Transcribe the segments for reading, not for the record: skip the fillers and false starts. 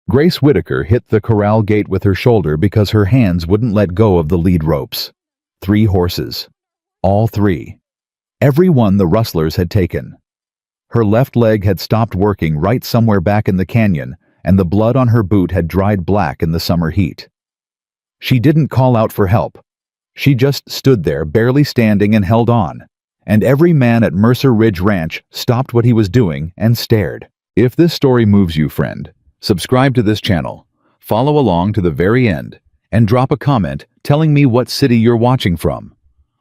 Grace Whitaker hit the corral gate with her shoulder because her hands wouldn't let go of the lead ropes. 3 horses. All 3. Every one the rustlers had taken. Her left leg had stopped working right somewhere back in the canyon, and the blood on her boot had dried black in the summer heat. She didn't call out for help. She just stood there, barely standing, and held on. And every man at Mercer Ridge Ranch stopped what he was doing and stared. If this story moves you, friend, subscribe to this channel, follow along to the very end, and drop a comment telling me what city you're watching from.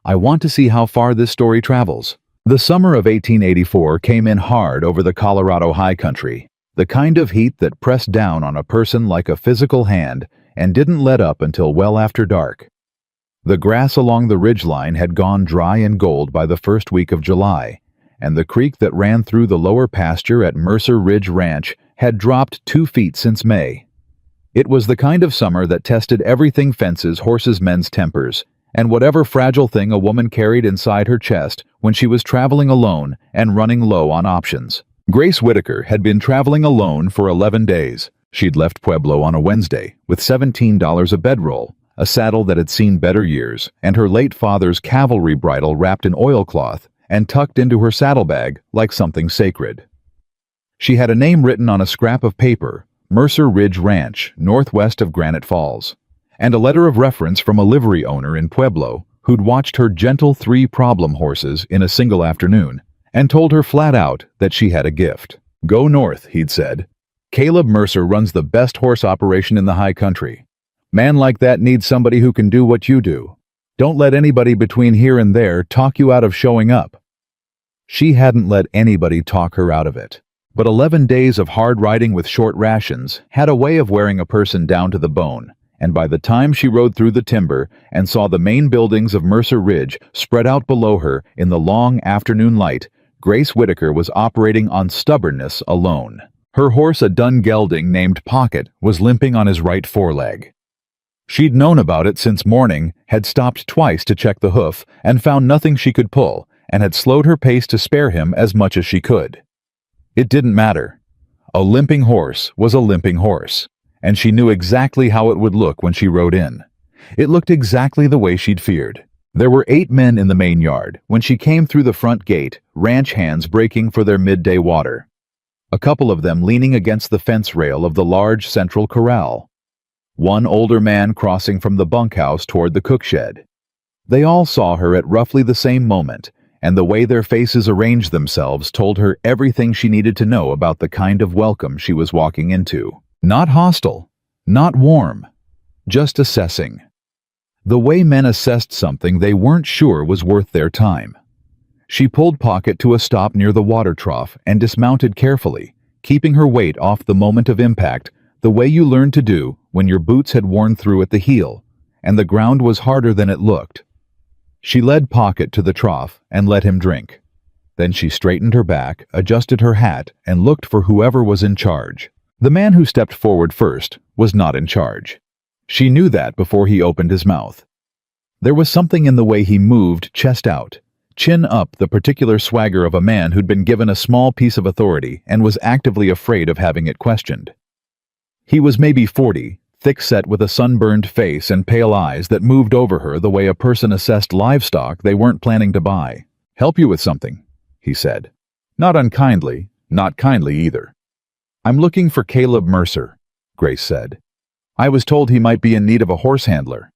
I want to see how far this story travels. The summer of 1884 came in hard over the Colorado high country, the kind of heat that pressed down on a person like a physical hand and didn't let up until well after dark. The grass along the ridgeline had gone dry and gold by the first week of July, and the creek that ran through the lower pasture at Mercer Ridge Ranch had dropped 2 feet since May. It was the kind of summer that tested everything: fences, horses, men's tempers, and whatever fragile thing a woman carried inside her chest when she was traveling alone and running low on options. Grace Whitaker had been traveling alone for 11 days. She'd left Pueblo on a Wednesday with $17 a bedroll, a saddle that had seen better years, and her late father's cavalry bridle wrapped in oilcloth and tucked into her saddlebag like something sacred. She had a name written on a scrap of paper, Mercer Ridge Ranch, northwest of Granite Falls, and a letter of reference from a livery owner in Pueblo who'd watched her gentle 3 problem horses in a single afternoon and told her flat out that she had a gift. "Go north," he'd said. "Caleb Mercer runs the best horse operation in the high country. Man like that needs somebody who can do what you do. Don't let anybody between here and there talk you out of showing up." She hadn't let anybody talk her out of it. But 11 days of hard riding with short rations had a way of wearing a person down to the bone, and by the time she rode through the timber and saw the main buildings of Mercer Ridge spread out below her in the long afternoon light, Grace Whitaker was operating on stubbornness alone. Her horse, a dun gelding named Pocket, was limping on his right foreleg. She'd known about it since morning, had stopped twice to check the hoof, and found nothing she could pull, and had slowed her pace to spare him as much as she could. It didn't matter. A limping horse was a limping horse, and she knew exactly how it would look when she rode in. It looked exactly the way she'd feared. There were 8 men in the main yard when she came through the front gate, ranch hands breaking for their midday water. A couple of them leaning against the fence rail of the large central corral. One older man crossing from the bunkhouse toward the cook shed. They all saw her at roughly the same moment, and the way their faces arranged themselves told her everything she needed to know about the kind of welcome she was walking into. Not hostile, not warm, just assessing. The way men assessed something they weren't sure was worth their time. She pulled Pocket to a stop near the water trough and dismounted carefully, keeping her weight off the moment of impact, the way you learned to do when your boots had worn through at the heel, and the ground was harder than it looked. She led Pocket to the trough and let him drink. Then she straightened her back, adjusted her hat, and looked for whoever was in charge. The man who stepped forward first was not in charge. She knew that before he opened his mouth. There was something in the way he moved, chest out, chin up, the particular swagger of a man who'd been given a small piece of authority and was actively afraid of having it questioned. He was maybe 40, thick-set with a sunburned face and pale eyes that moved over her the way a person assessed livestock they weren't planning to buy. "Help you with something," he said. Not unkindly, not kindly either. "I'm looking for Caleb Mercer," Grace said. "I was told he might be in need of a horse handler."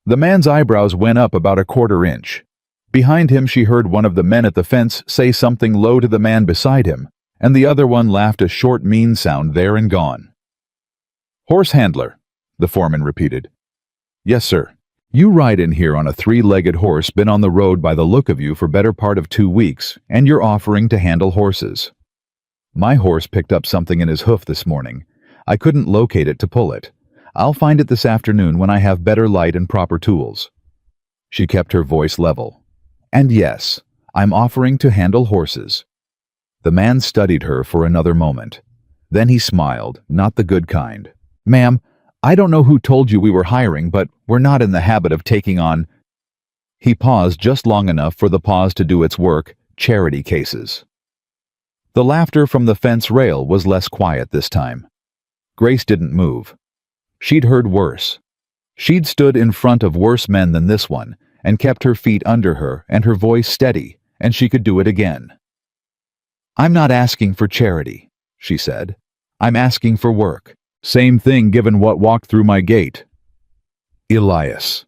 The man's eyebrows went up about a quarter inch. Behind him she heard one of the men at the fence say something low to the man beside him, and the other one laughed a short, mean sound there and gone. "Horse handler," the foreman repeated. "Yes, sir. You ride in here on a 3-legged horse, been on the road by the look of you for better part of 2 weeks, and you're offering to handle horses." "My horse picked up something in his hoof this morning. I couldn't locate it to pull it. I'll find it this afternoon when I have better light and proper tools." She kept her voice level. "And yes, I'm offering to handle horses." The man studied her for another moment. Then he smiled, not the good kind. "Ma'am, I don't know who told you we were hiring, but we're not in the habit of taking on—" He paused just long enough for the pause to do its work, charity cases. The laughter from the fence rail was less quiet this time. Grace didn't move. She'd heard worse. She'd stood in front of worse men than this one, and kept her feet under her and her voice steady, and she could do it again. "I'm not asking for charity," she said. "I'm asking for work. Same thing given what walked through my gate." Elias.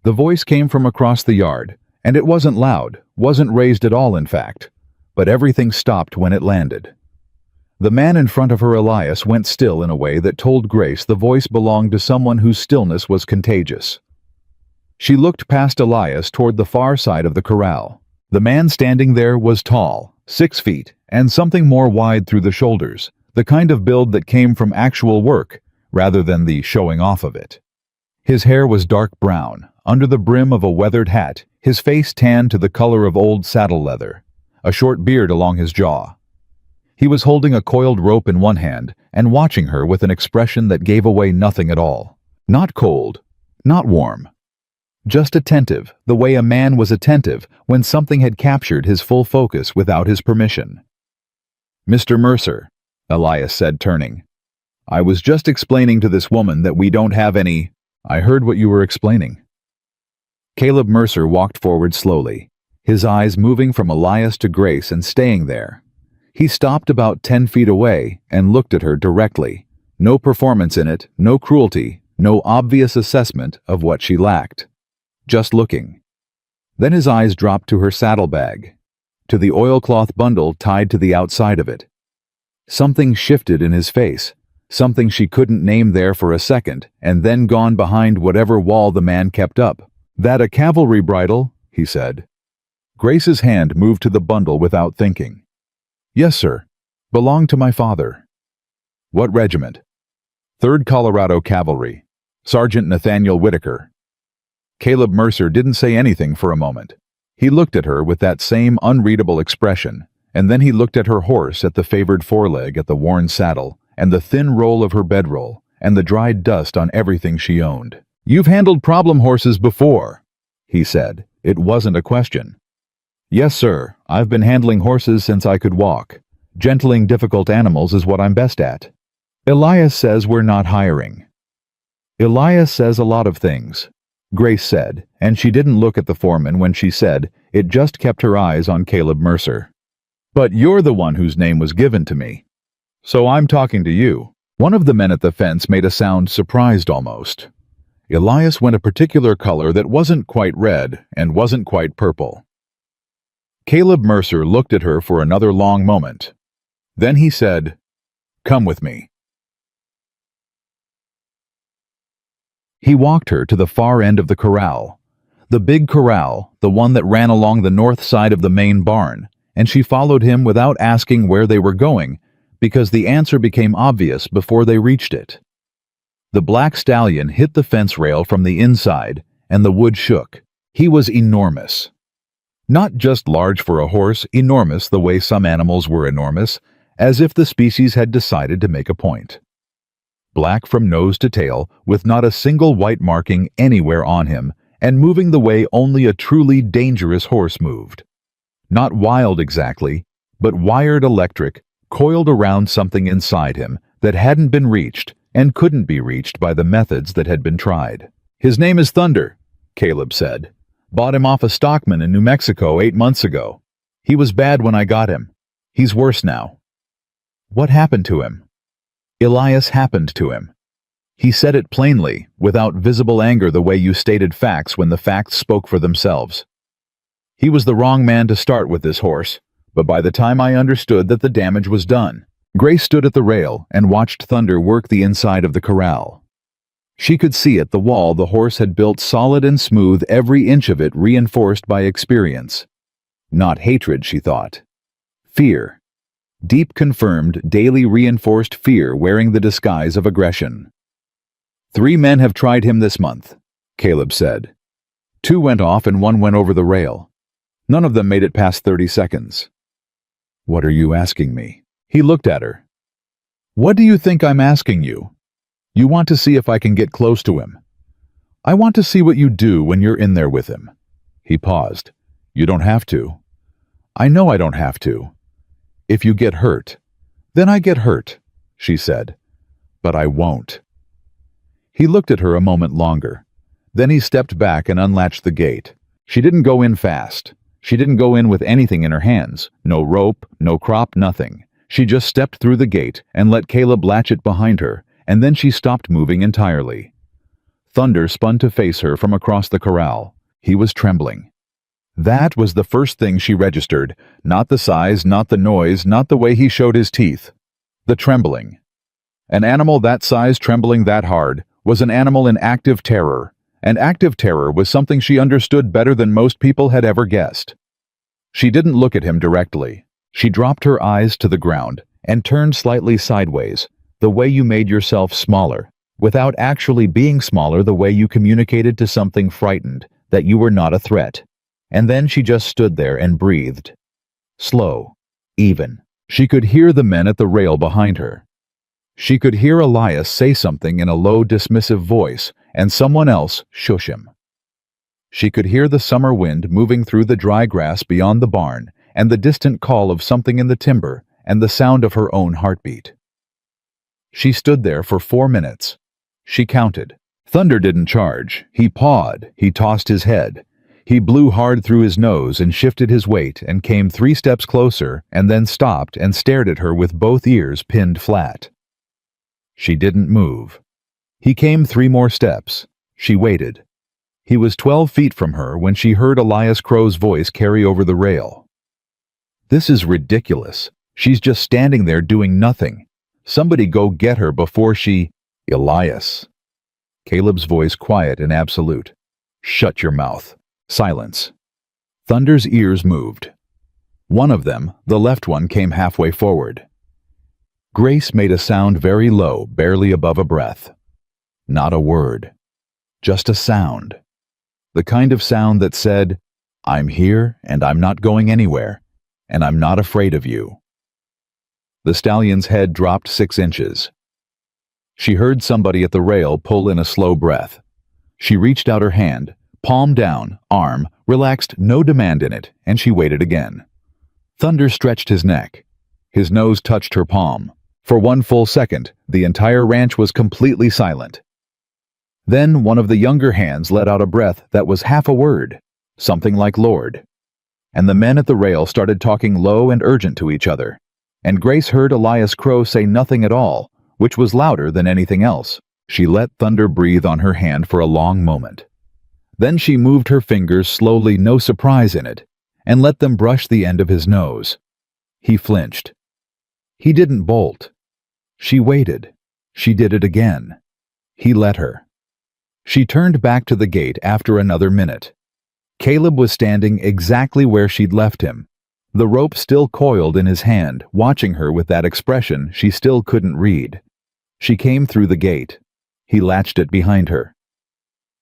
The voice came from across the yard, and it wasn't loud, wasn't raised at all in fact, but everything stopped when it landed. The man in front of her, Elias, went still in a way that told Grace the voice belonged to someone whose stillness was contagious. She looked past Elias toward the far side of the corral. The man standing there was tall, 6 feet, and something more wide through the shoulders, the kind of build that came from actual work, rather than the showing off of it. His hair was dark brown, under the brim of a weathered hat, his face tanned to the color of old saddle leather, a short beard along his jaw. He was holding a coiled rope in one hand and watching her with an expression that gave away nothing at all. Not cold, not warm. Just attentive, the way a man was attentive when something had captured his full focus without his permission. "Mr. Mercer," Elias said, turning. "I was just explaining to this woman that we don't have any—" "I heard what you were explaining." Caleb Mercer walked forward slowly, his eyes moving from Elias to Grace and staying there. He stopped about 10 feet away and looked at her directly. No performance in it, no cruelty, no obvious assessment of what she lacked. Just looking. Then his eyes dropped to her saddlebag, to the oilcloth bundle tied to the outside of it. Something shifted in his face, something she couldn't name there for a second, and then gone behind whatever wall the man kept up. "That a cavalry bridle?" he said. Grace's hand moved to the bundle without thinking. "Yes, sir. Belonged to my father." "What regiment?" "3rd Colorado Cavalry. Sergeant Nathaniel Whitaker." Caleb Mercer didn't say anything for a moment. He looked at her with that same unreadable expression, and then he looked at her horse, at the favored foreleg, at the worn saddle, and the thin roll of her bedroll, and the dried dust on everything she owned. "You've handled problem horses before," he said. It wasn't a question. "Yes, sir. I've been handling horses since I could walk. Gentling difficult animals is what I'm best at." "Elias says we're not hiring." "Elias says a lot of things," Grace said, and she didn't look at the foreman when she said it, just kept her eyes on Caleb Mercer. "But you're the one whose name was given to me. So I'm talking to you." One of the men at the fence made a sound surprised almost. Elias went a particular color that wasn't quite red and wasn't quite purple. Caleb Mercer looked at her for another long moment. Then he said, "Come with me." He walked her to the far end of the corral. The big corral, the one that ran along the north side of the main barn, and she followed him without asking where they were going, because the answer became obvious before they reached it. The black stallion hit the fence rail from the inside, and the wood shook. He was enormous. Not just large for a horse, enormous the way some animals were enormous, as if the species had decided to make a point. Black from nose to tail, with not a single white marking anywhere on him, and moving the way only a truly dangerous horse moved. Not wild exactly, but wired electric, coiled around something inside him that hadn't been reached and couldn't be reached by the methods that had been tried. "His name is Thunder," Caleb said. "Bought him off a stockman in New Mexico 8 months ago. He was bad when I got him. He's worse now." "What happened to him?" "Elias happened to him." He said it plainly, without visible anger, the way you stated facts when the facts spoke for themselves. "He was the wrong man to start with this horse, but by the time I understood that the damage was done." Grace stood at the rail and watched Thunder work the inside of the corral. She could see at the wall the horse had built solid and smooth, every inch of it reinforced by experience. Not hatred, she thought. Fear. Deep confirmed, daily reinforced fear wearing the disguise of aggression. 3 men have tried him this month, Caleb said. 2 went off and 1 went over the rail. None of them made it past 30 seconds. "What are you asking me?" He looked at her. "What do you think I'm asking you? You want to see if I can get close to him. I want to see what you do when you're in there with him." He paused. "You don't have to." "I know I don't have to." "If you get hurt." "Then I get hurt," she said. but I won't." He looked at her a moment longer. Then he stepped back and unlatched the gate. She didn't go in fast. She didn't go in with anything in her hands. No rope, no crop, nothing. She just stepped through the gate and let Caleb latch it behind her, and then she stopped moving entirely. Thunder spun to face her from across the corral. He was trembling. That was the first thing she registered, not the size, not the noise, not the way he showed his teeth. The trembling. An animal that size trembling that hard was an animal in active terror, and active terror was something she understood better than most people had ever guessed. She didn't look at him directly. She dropped her eyes to the ground and turned slightly sideways, the way you made yourself smaller, without actually being smaller, the way you communicated to something frightened that you were not a threat. And then she just stood there and breathed. Slow, even. She could hear the men at the rail behind her. She could hear Elias say something in a low, dismissive voice, and someone else shush him. She could hear the summer wind moving through the dry grass beyond the barn, and the distant call of something in the timber, and the sound of her own heartbeat. She stood there for 4 minutes. She counted. Thunder didn't charge. He pawed. He tossed his head. He blew hard through his nose and shifted his weight and came 3 steps closer and then stopped and stared at her with both ears pinned flat. She didn't move. He came 3 more steps. She waited. He was 12 feet from her when she heard Elias Crow's voice carry over the rail. "This is ridiculous. She's just standing there doing nothing. Somebody go get her before she—" "Elias." Caleb's voice quiet and absolute. "Shut your mouth." Silence. Thunder's ears moved. One of them, the left one, came halfway forward. Grace made a sound very low, barely above a breath. Not a word. Just a sound. The kind of sound that said, "I'm here and I'm not going anywhere, and I'm not afraid of you." The stallion's head dropped 6 inches. She heard somebody at the rail pull in a slow breath. She reached out her hand, palm down, arm, relaxed, no demand in it, and she waited again. Thunder stretched his neck. His nose touched her palm. For 1 full second, the entire ranch was completely silent. Then one of the younger hands let out a breath that was half a word, something like "Lord." And the men at the rail started talking low and urgent to each other, and Grace heard Elias Crow say nothing at all, which was louder than anything else. She let Thunder breathe on her hand for a long moment. Then she moved her fingers slowly, no surprise in it, and let them brush the end of his nose. He flinched. He didn't bolt. She waited. She did it again. He let her. She turned back to the gate after another minute. Caleb was standing exactly where she'd left him, the rope still coiled in his hand, watching her with that expression she still couldn't read. She came through the gate. He latched it behind her.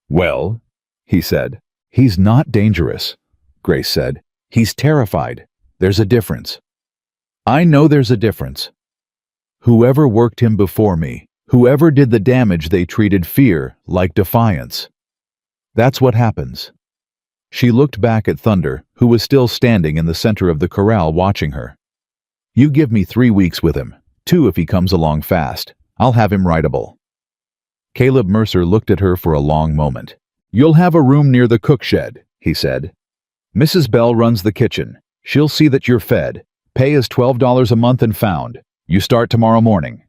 "Well," he said. "He's not dangerous," Grace said. "He's terrified. There's a difference." "I know there's a difference. Whoever worked him before me, whoever did the damage, they treated fear like defiance. That's what happens." She looked back at Thunder, who was still standing in the center of the corral watching her. "You give me 3 weeks with him, 2 if he comes along fast. I'll have him rideable." Caleb Mercer looked at her for a long moment. "You'll have a room near the cook shed," he said. "Mrs. Bell runs the kitchen. She'll see that you're fed. Pay is $12 a month and found. You start tomorrow morning."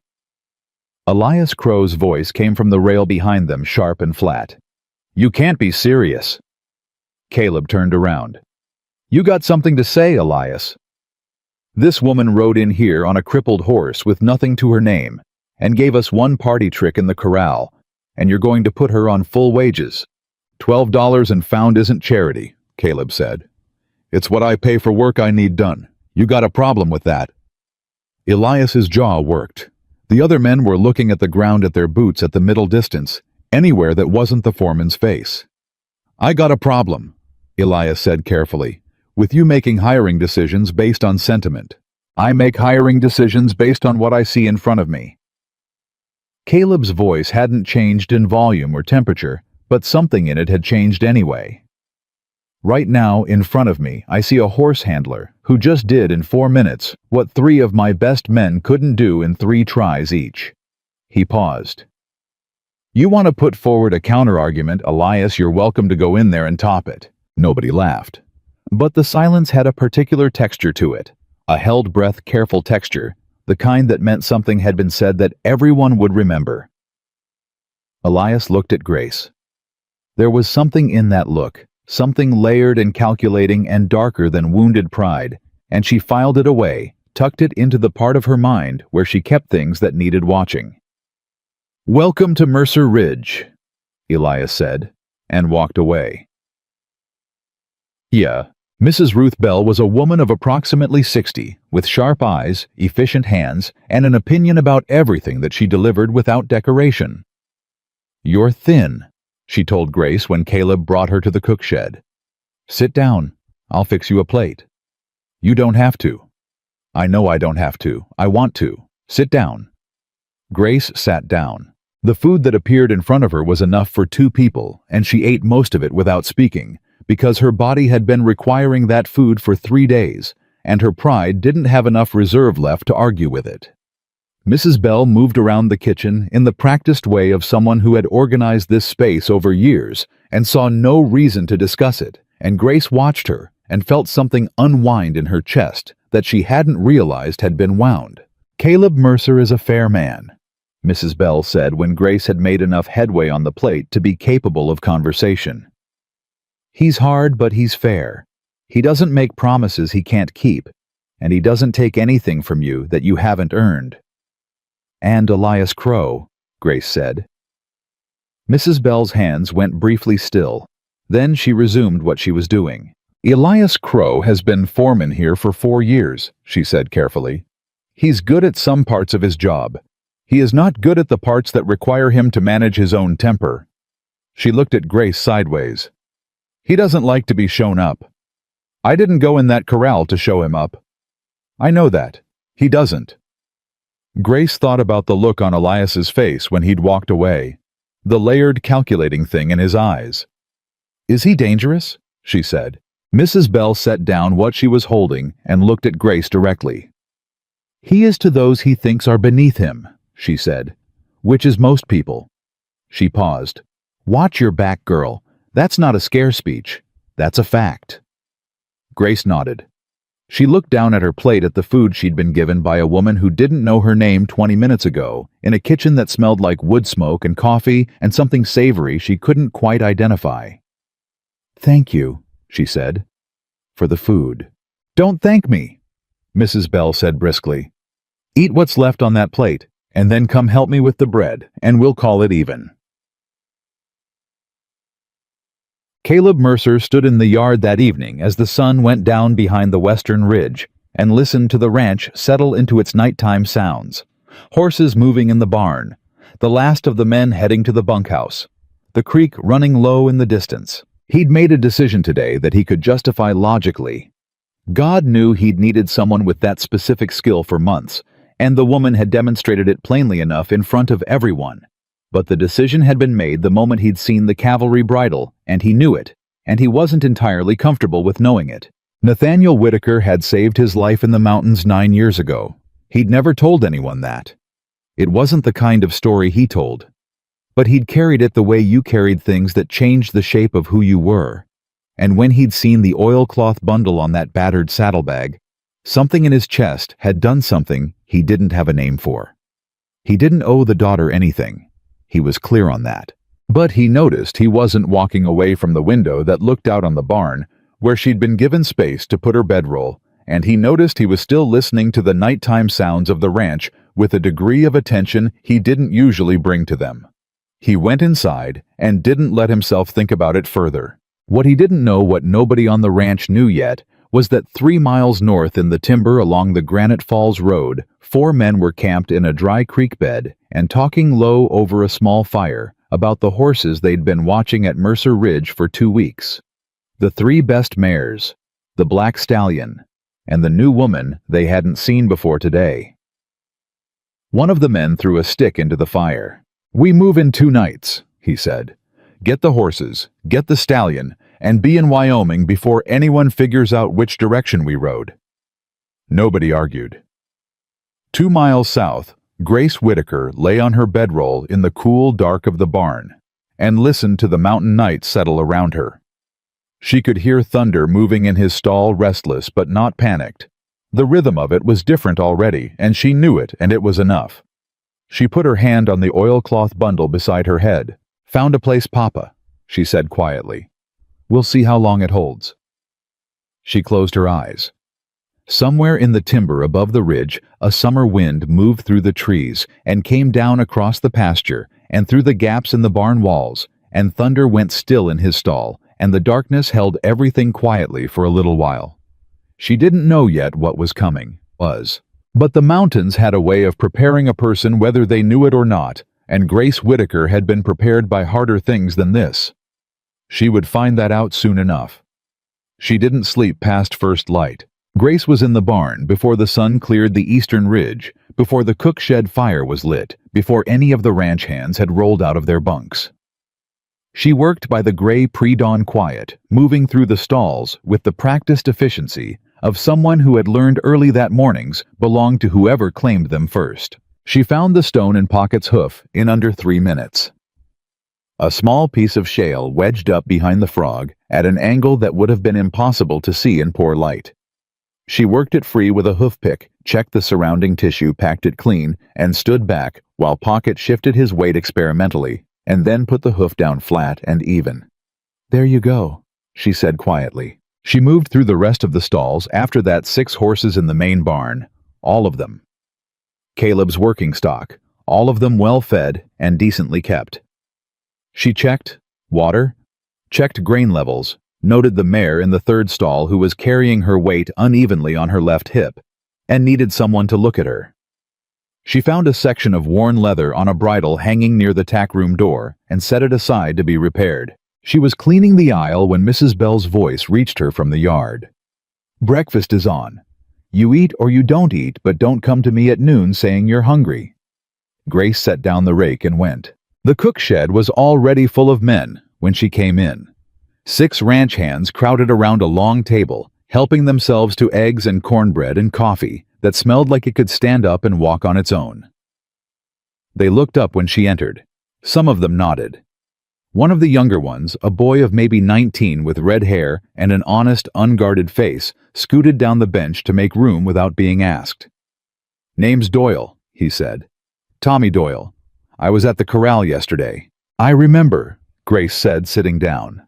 Elias Crow's voice came from the rail behind them, sharp and flat. "You can't be serious." Caleb turned around. "You got something to say, Elias?" "This woman rode in here on a crippled horse with nothing to her name, and gave us one party trick in the corral, and you're going to put her on full wages." $12 and found isn't charity," Caleb said. "It's what I pay for work I need done. You got a problem with that?" Elias's jaw worked. The other men were looking at the ground at their boots at the middle distance, anywhere that wasn't the foreman's face. "I got a problem," Elias said carefully, "with you making hiring decisions based on sentiment. I make hiring decisions based on what I see in front of me." Caleb's voice hadn't changed in volume or temperature, but something in it had changed anyway. "Right now, in front of me, I see a horse handler who just did in 4 minutes what 3 of my best men couldn't do in 3 tries each. He paused. You want to put forward a counter-argument, Elias, you're welcome to go in there and top it. Nobody laughed. But the silence had a particular texture to it, a held-breath, careful texture, the kind that meant something had been said that everyone would remember. Elias looked at Grace. There was something in that look, something layered and calculating and darker than wounded pride, and she filed it away, tucked it into the part of her mind where she kept things that needed watching. "Welcome to Mercer Ridge," Elias said, and walked away. Yeah, Mrs. Ruth Bell was a woman of approximately 60, with sharp eyes, efficient hands, and an opinion about everything that she delivered without decoration. "You're thin," she told Grace when Caleb brought her to the cook shed. "Sit down. I'll fix you a plate." "You don't have to." "I know I don't have to. I want to. Sit down." Grace sat down. The food that appeared in front of her was enough for 2 people, and she ate most of it without speaking, because her body had been requiring that food for 3 days, and her pride didn't have enough reserve left to argue with it. Mrs. Bell moved around the kitchen in the practiced way of someone who had organized this space over years and saw no reason to discuss it, and Grace watched her and felt something unwind in her chest that she hadn't realized had been wound. "Caleb Mercer is a fair man," Mrs. Bell said when Grace had made enough headway on the plate to be capable of conversation. "He's hard, but he's fair. He doesn't make promises he can't keep, and he doesn't take anything from you that you haven't earned." "And Elias Crow," Grace said. Mrs. Bell's hands went briefly still. Then she resumed what she was doing. "Elias Crow has been foreman here for 4 years, she said carefully. "He's good at some parts of his job. He is not good at the parts that require him to manage his own temper." She looked at Grace sideways. "He doesn't like to be shown up. I didn't go in that corral to show him up. I know that. He doesn't." Grace thought about the look on Elias's face when he'd walked away, the layered calculating thing in his eyes. "Is he dangerous?" she said. Mrs. Bell set down what she was holding and looked at Grace directly. "He is to those he thinks are beneath him," she said, "which is most people." She paused. "Watch your back, girl. That's not a scare speech. That's a fact." Grace nodded. She looked down at her plate at the food she'd been given by a woman who didn't know her name 20 minutes ago, in a kitchen that smelled like wood smoke and coffee and something savory she couldn't quite identify. "Thank you," she said, "for the food." "Don't thank me," Mrs. Bell said briskly. "Eat what's left on that plate, and then come help me with the bread, and we'll call it even." Caleb Mercer stood in the yard that evening as the sun went down behind the western ridge and listened to the ranch settle into its nighttime sounds. Horses moving in the barn, the last of the men heading to the bunkhouse, the creek running low in the distance. He'd made a decision today that he could justify logically. God knew he'd needed someone with that specific skill for months, and the woman had demonstrated it plainly enough in front of everyone. But the decision had been made the moment he'd seen the cavalry bridle, and he knew it, and he wasn't entirely comfortable with knowing it. Nathaniel Whitaker had saved his life in the mountains 9 years ago. He'd never told anyone that. It wasn't the kind of story he told. But he'd carried it the way you carried things that changed the shape of who you were. And when he'd seen the oilcloth bundle on that battered saddlebag, something in his chest had done something he didn't have a name for. He didn't owe the daughter anything. He was clear on that. But he noticed he wasn't walking away from the window that looked out on the barn, where she'd been given space to put her bedroll, and he noticed he was still listening to the nighttime sounds of the ranch with a degree of attention he didn't usually bring to them. He went inside and didn't let himself think about it further. What he didn't know, what nobody on the ranch knew yet, was that 3 miles north in the timber along the Granite Falls Road, 4 men were camped in a dry creek bed and talking low over a small fire about the horses they'd been watching at Mercer Ridge for 2 weeks. The 3 best mares, the black stallion, and the new woman they hadn't seen before today. One of the men threw a stick into the fire. "We move in 2 nights, he said. "Get the horses, get the stallion, and be in Wyoming before anyone figures out which direction we rode." Nobody argued. 2 miles south, Grace Whitaker lay on her bedroll in the cool dark of the barn and listened to the mountain night settle around her. She could hear Thunder moving in his stall, restless but not panicked. The rhythm of it was different already, and she knew it, and it was enough. She put her hand on the oilcloth bundle beside her head. "Found a place, Papa," she said quietly. "We'll see how long it holds." She closed her eyes. Somewhere in the timber above the ridge, a summer wind moved through the trees and came down across the pasture and through the gaps in the barn walls, and Thunder went still in his stall, and the darkness held everything quietly for a little while. She didn't know yet what was coming, but the mountains had a way of preparing a person whether they knew it or not, and Grace Whitaker had been prepared by harder things than this. She would find that out soon enough. She didn't sleep past first light. Grace was in the barn before the sun cleared the eastern ridge, before the cook shed fire was lit, before any of the ranch hands had rolled out of their bunks. She worked by the gray pre-dawn quiet, moving through the stalls with the practiced efficiency of someone who had learned early that mornings belonged to whoever claimed them first. She found the stone in Pocket's hoof in under 3 minutes. A small piece of shale wedged up behind the frog at an angle that would have been impossible to see in poor light. She worked it free with a hoof pick, checked the surrounding tissue, packed it clean, and stood back while Pocket shifted his weight experimentally, and then put the hoof down flat and even. "There you go," she said quietly. She moved through the rest of the stalls after that 6 horses in the main barn, all of them. Caleb's working stock, all of them well fed and decently kept. She checked water, checked grain levels, noted the mare in the 3rd stall who was carrying her weight unevenly on her left hip, and needed someone to look at her. She found a section of worn leather on a bridle hanging near the tack room door and set it aside to be repaired. She was cleaning the aisle when Mrs. Bell's voice reached her from the yard. "Breakfast is on. You eat or you don't eat, but don't come to me at noon saying you're hungry." Grace set down the rake and went. The cook shed was already full of men when she came in. 6 ranch hands crowded around a long table, helping themselves to eggs and cornbread and coffee that smelled like it could stand up and walk on its own. They looked up when she entered. Some of them nodded. One of the younger ones, a boy of maybe 19 with red hair and an honest, unguarded face, scooted down the bench to make room without being asked. "Name's Doyle," he said. "Tommy Doyle. I was at the corral yesterday." "I remember," Grace said, sitting down.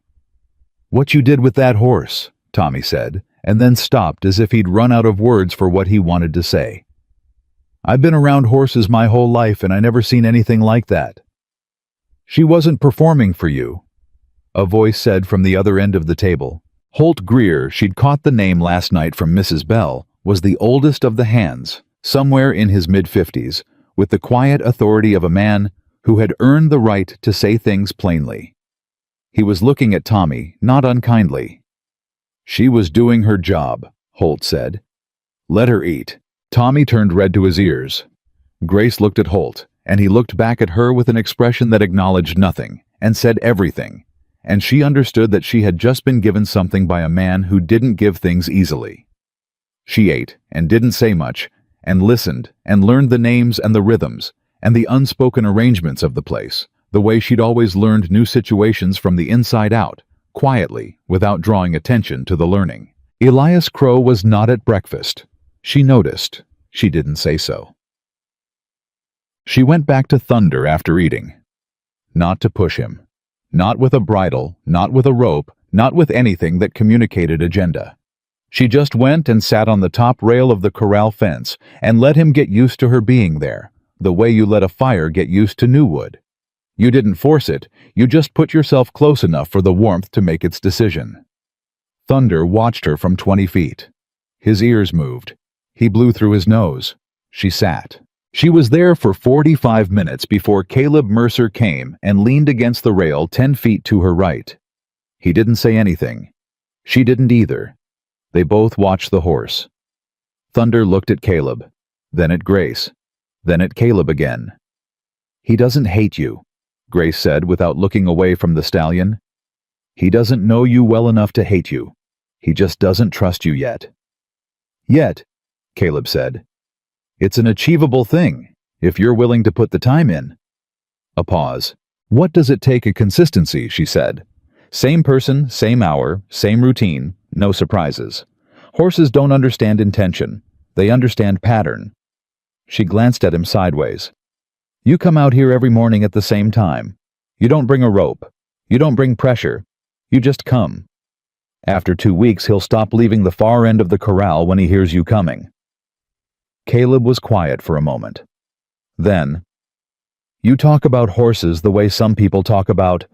"What you did with that horse," Tommy said, and then stopped as if he'd run out of words for what he wanted to say. "I've been around horses my whole life and I never seen anything like that." "She wasn't performing for you," a voice said from the other end of the table. Holt Greer, she'd caught the name last night from Mrs. Bell, was the oldest of the hands, somewhere in his mid-50s, with the quiet authority of a man who had earned the right to say things plainly. He was looking at Tommy, not unkindly. "She was doing her job," Holt said. "Let her eat." Tommy turned red to his ears. Grace looked at Holt, and he looked back at her with an expression that acknowledged nothing, and said everything, and she understood that she had just been given something by a man who didn't give things easily. She ate, and didn't say much, and listened, and learned the names and the rhythms, and the unspoken arrangements of the place, the way she'd always learned new situations from the inside out, quietly, without drawing attention to the learning. Elias Crow was not at breakfast. She noticed. She didn't say so. She went back to Thunder after eating. Not to push him. Not with a bridle, not with a rope, not with anything that communicated agenda. She just went and sat on the top rail of the corral fence and let him get used to her being there, the way you let a fire get used to new wood. You didn't force it, you just put yourself close enough for the warmth to make its decision. Thunder watched her from 20 feet. His ears moved. He blew through his nose. She sat. She was there for 45 minutes before Caleb Mercer came and leaned against the rail 10 feet to her right. He didn't say anything. She didn't either. They both watched the horse. Thunder looked at Caleb, then at Grace, then at Caleb again. "He doesn't hate you," Grace said without looking away from the stallion. "He doesn't know you well enough to hate you. He just doesn't trust you yet." "Yet," Caleb said. "It's an achievable thing. if you're willing to put the time in. A pause. What does it take a consistency, she said. Same person, same hour, same routine, no surprises. Horses don't understand intention. They understand pattern. She glanced at him sideways. You come out here every morning at the same time. You don't bring a rope. You don't bring pressure. You just come. After 2 weeks, he'll stop leaving the far end of the corral when he hears you coming. Caleb was quiet for a moment. Then, you talk about horses the way some people talk about...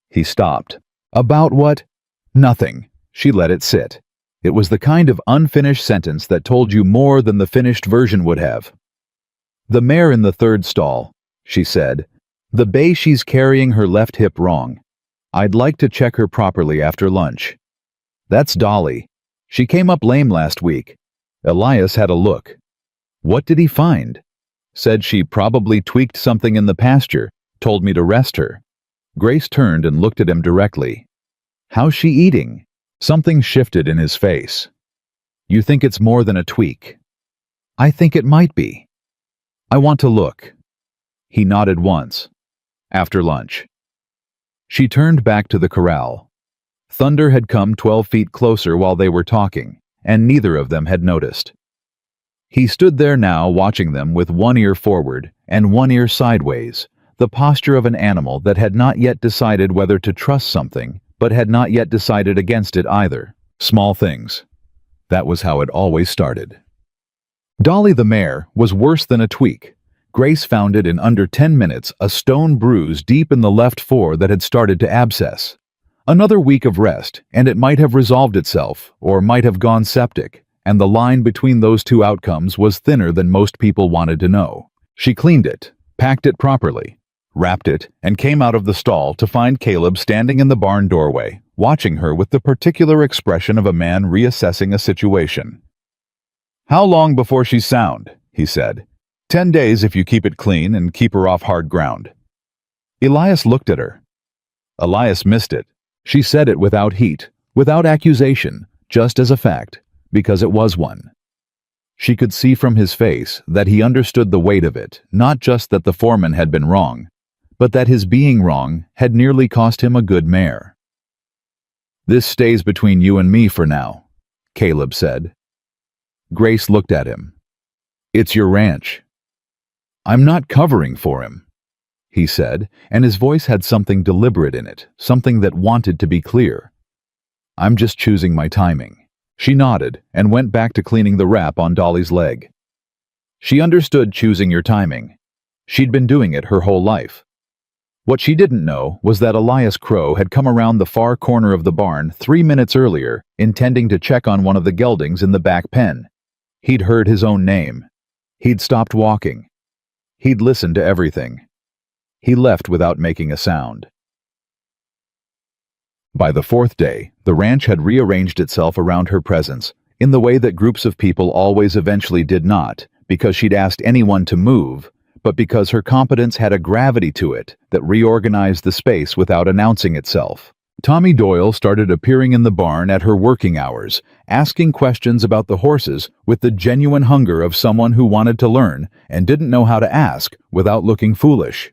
He stopped. About what? Nothing. She let it sit. It was the kind of unfinished sentence that told you more than the finished version would have. The mare in the third stall, she said. The bay she's carrying her left hip wrong. I'd like to check her properly after lunch. That's Dolly. She came up lame last week. Elias had a look. What did he find? Said she probably tweaked something in the pasture, told me to rest her. Grace turned and looked at him directly. How's she eating? Something shifted in his face. You think it's more than a tweak? I think it might be. I want to look. He nodded once. After lunch. She turned back to the corral. Thunder had come 12 feet closer while they were talking, and neither of them had noticed. He stood there now watching them with one ear forward and one ear sideways, the posture of an animal that had not yet decided whether to trust something, but had not yet decided against it either. Small things. That was how it always started. Dolly the mare was worse than a tweak. Grace found it in under 10 minutes, a stone bruise deep in the left fore that had started to abscess. Another week of rest, and it might have resolved itself, or might have gone septic, and the line between those two outcomes was thinner than most people wanted to know. She cleaned it, packed it properly, wrapped it, and came out of the stall to find Caleb standing in the barn doorway, watching her with the particular expression of a man reassessing a situation. How long before she's sound? He said. 10 days if you keep it clean and keep her off hard ground. Elias looked at her. Elias missed it. She said it without heat, without accusation, just as a fact, because it was one. She could see from his face that he understood the weight of it, not just that the foreman had been wrong, but that his being wrong had nearly cost him a good mare. This stays between you and me for now, Caleb said. Grace looked at him. It's your ranch. I'm not covering for him, he said, and his voice had something deliberate in it, something that wanted to be clear. I'm just choosing my timing. She nodded and went back to cleaning the wrap on Dolly's leg. She understood choosing your timing. She'd been doing it her whole life. What she didn't know was that Elias Crow had come around the far corner of the barn 3 minutes earlier, intending to check on one of the geldings in the back pen. He'd heard his own name. He'd stopped walking. He'd listened to everything. He left without making a sound. By the 4th day, the ranch had rearranged itself around her presence, in the way that groups of people always eventually did not, because she'd asked anyone to move, but because her competence had a gravity to it that reorganized the space without announcing itself. Tommy Doyle started appearing in the barn at her working hours, asking questions about the horses with the genuine hunger of someone who wanted to learn and didn't know how to ask without looking foolish.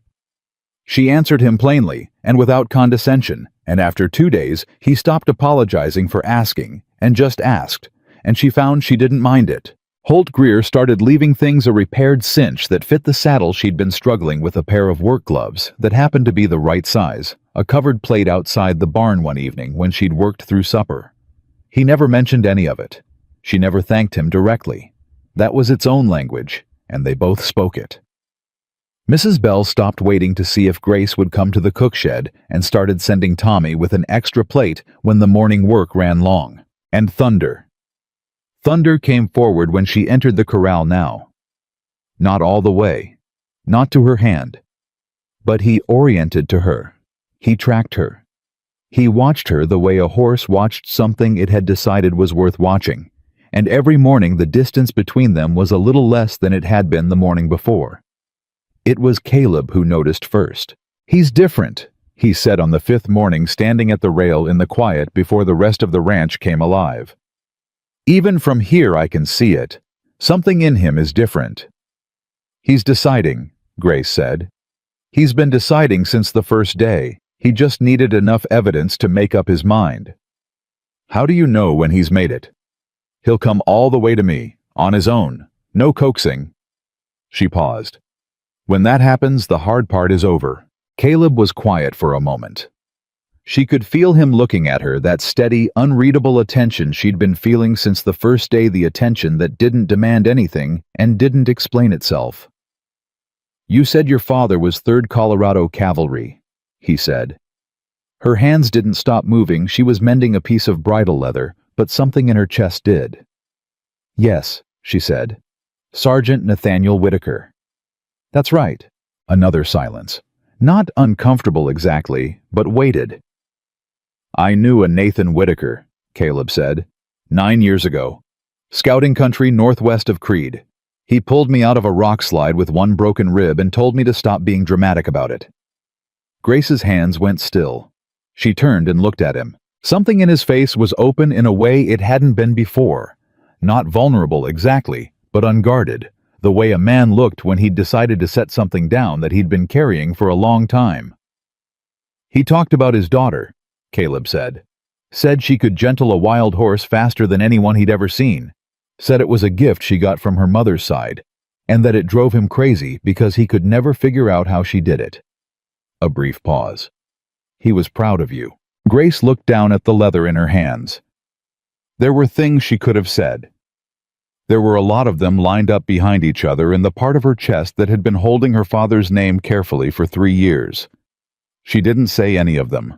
She answered him plainly and without condescension, and after 2 days he stopped apologizing for asking and just asked, and she found she didn't mind it. Holt Greer started leaving things a repaired cinch that fit the saddle she'd been struggling with, a pair of work gloves that happened to be the right size, a covered plate outside the barn one evening when she'd worked through supper. He never mentioned any of it. She never thanked him directly. That was its own language, and they both spoke it. Mrs. Bell stopped waiting to see if Grace would come to the cook shed and started sending Tommy with an extra plate when the morning work ran long. And Thunder. Thunder came forward when she entered the corral now. Not all the way. Not to her hand. But he oriented to her. He tracked her. He watched her the way a horse watched something it had decided was worth watching, and every morning the distance between them was a little less than it had been the morning before. It was Caleb who noticed first. He's different, he said on the 5th morning, standing at the rail in the quiet before the rest of the ranch came alive. Even from here I can see it. Something in him is different. He's deciding, Grace said. He's been deciding since the first day. He just needed enough evidence to make up his mind. How do you know when he's made it? He'll come all the way to me, on his own, no coaxing. She paused. When that happens, the hard part is over. Caleb was quiet for a moment. She could feel him looking at her, that steady, unreadable attention she'd been feeling since the first day, the attention that didn't demand anything and didn't explain itself. You said your father was 3rd Colorado Cavalry, he said. Her hands didn't stop moving. She was mending a piece of bridle leather, but something in her chest did. Yes, she said. Sergeant Nathaniel Whitaker. That's right. Another silence. Not uncomfortable exactly, but weighted. I knew a Nathan Whitaker, Caleb said. 9 years ago. Scouting country northwest of Creed. He pulled me out of a rock slide with one broken rib and told me to stop being dramatic about it. Grace's hands went still. She turned and looked at him. Something in his face was open in a way it hadn't been before. Not vulnerable exactly, but unguarded, the way a man looked when he'd decided to set something down that he'd been carrying for a long time. He talked about his daughter, Caleb said. Said she could gentle a wild horse faster than anyone he'd ever seen. Said it was a gift she got from her mother's side, and that it drove him crazy because he could never figure out how she did it. A brief pause. He was proud of you. Grace looked down at the leather in her hands. There were things she could have said. There were a lot of them lined up behind each other in the part of her chest that had been holding her father's name carefully for 3 years. She didn't say any of them.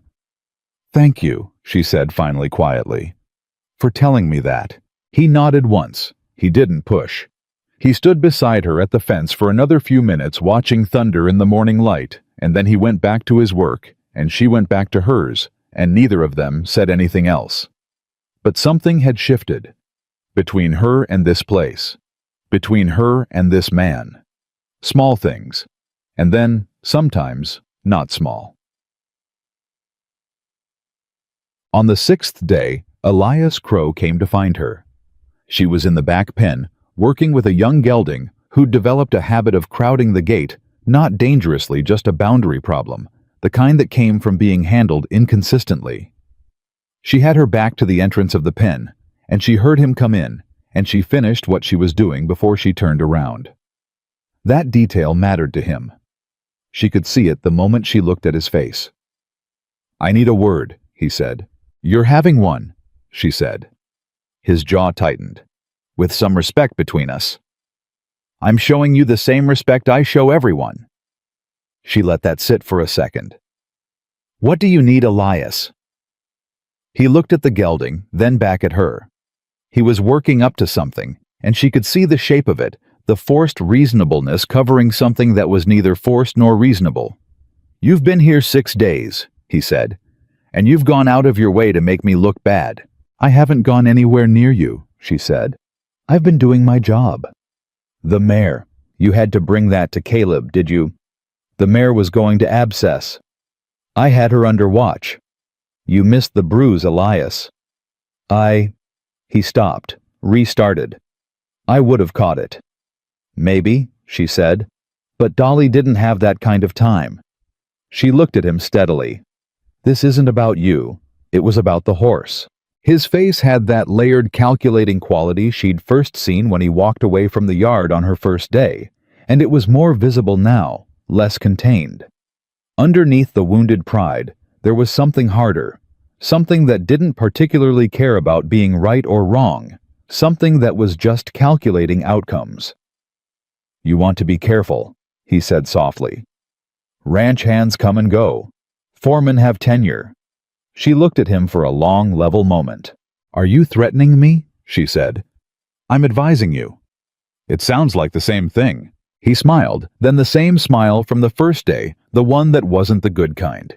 Thank you, she said finally quietly, for telling me that. He nodded once. He didn't push. He stood beside her at the fence for another few minutes watching thunder in the morning light, and then he went back to his work, and she went back to hers, and neither of them said anything else. But something had shifted. Between her and this place. Between her and this man. Small things. And then, sometimes, not small. On the 6th day, Elias Crow came to find her. She was in the back pen, working with a young gelding who'd developed a habit of crowding the gate, not dangerously, just a boundary problem, the kind that came from being handled inconsistently. She had her back to the entrance of the pen, and she heard him come in, and she finished what she was doing before she turned around. That detail mattered to him. She could see it the moment she looked at his face. I need a word, he said. You're having one, she said. His jaw tightened. With some respect between us. I'm showing you the same respect I show everyone. She let that sit for a second. What do you need, Elias? He looked at the gelding, then back at her. He was working up to something, and she could see the shape of it, the forced reasonableness covering something that was neither forced nor reasonable. You've been here 6 days, he said, and you've gone out of your way to make me look bad. I haven't gone anywhere near you, she said. I've been doing my job. The mare. You had to bring that to Caleb, did you? The mare was going to abscess. I had her under watch. You missed the bruise, Elias. He stopped, restarted. I would have caught it. Maybe, she said, but Dolly didn't have that kind of time. She looked at him steadily. This isn't about you. It was about the horse. His face had that layered, calculating quality she'd first seen when he walked away from the yard on her first day, and it was more visible now, less contained. Underneath the wounded pride, there was something harder, something that didn't particularly care about being right or wrong, something that was just calculating outcomes. You want to be careful, he said softly. Ranch hands come and go. Foremen have tenure. She looked at him for a long, level moment. Are you threatening me? She said. I'm advising you. It sounds like the same thing. He smiled, then the same smile from the first day, the one that wasn't the good kind.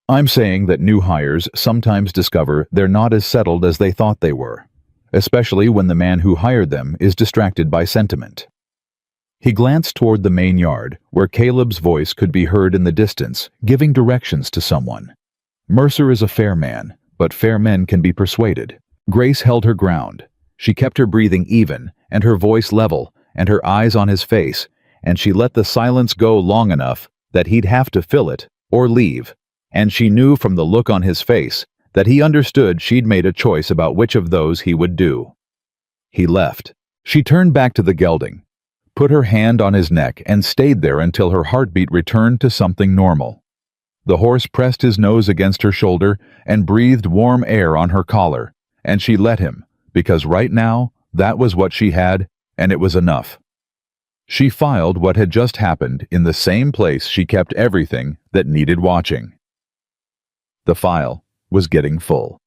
I'm saying that new hires sometimes discover they're not as settled as they thought they were, especially when the man who hired them is distracted by sentiment. He glanced toward the main yard, where Caleb's voice could be heard in the distance, giving directions to someone. Mercer is a fair man, but fair men can be persuaded. Grace held her ground. She kept her breathing even, and her voice level, and her eyes on his face, and she let the silence go long enough that he'd have to fill it or leave, and she knew from the look on his face that he understood she'd made a choice about which of those he would do. He left. She turned back to the gelding, put her hand on his neck, and stayed there until her heartbeat returned to something normal. The horse pressed his nose against her shoulder and breathed warm air on her collar, and she let him, because right now, that was what she had, and it was enough. She filed what had just happened in the same place she kept everything that needed watching. The file was getting full.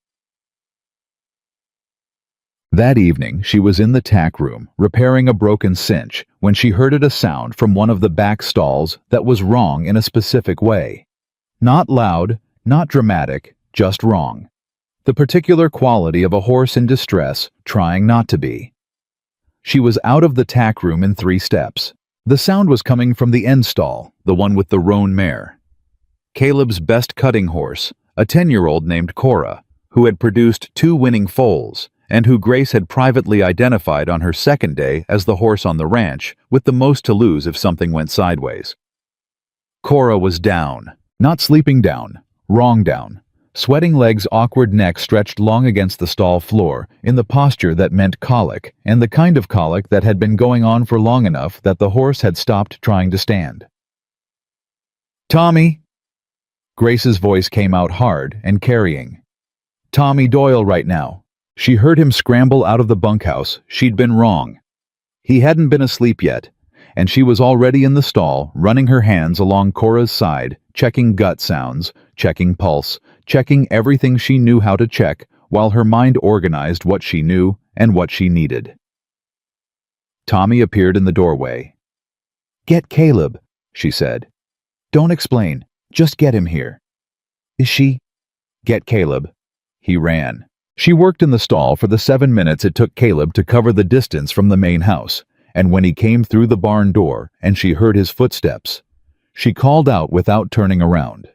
That evening, she was in the tack room, repairing a broken cinch, when she heard a sound from one of the back stalls that was wrong in a specific way. Not loud, not dramatic, just wrong. The particular quality of a horse in distress, trying not to be. She was out of the tack room in 3 steps. The sound was coming from the end stall, the one with the roan mare. Caleb's best cutting horse, a 10-year-old named Cora, who had produced 2 winning foals, and who Grace had privately identified on her second day as the horse on the ranch with the most to lose if something went sideways. Cora was down, not sleeping down, wrong down. Sweating legs, awkward neck stretched long against the stall floor in the posture that meant colic, and the kind of colic that had been going on for long enough that the horse had stopped trying to stand. "Tommy!" Grace's voice came out hard and carrying. "Tommy Doyle right now." She heard him scramble out of the bunkhouse. She'd been wrong. He hadn't been asleep yet, and she was already in the stall, running her hands along Cora's side, checking gut sounds, checking pulse, checking everything she knew how to check, while her mind organized what she knew and what she needed. Tommy appeared in the doorway. "Get Caleb," she said. "Don't explain. Just get him here." "Is she?" "Get Caleb." He ran. She worked in the stall for the 7 minutes it took Caleb to cover the distance from the main house, and when he came through the barn door and she heard his footsteps, she called out without turning around.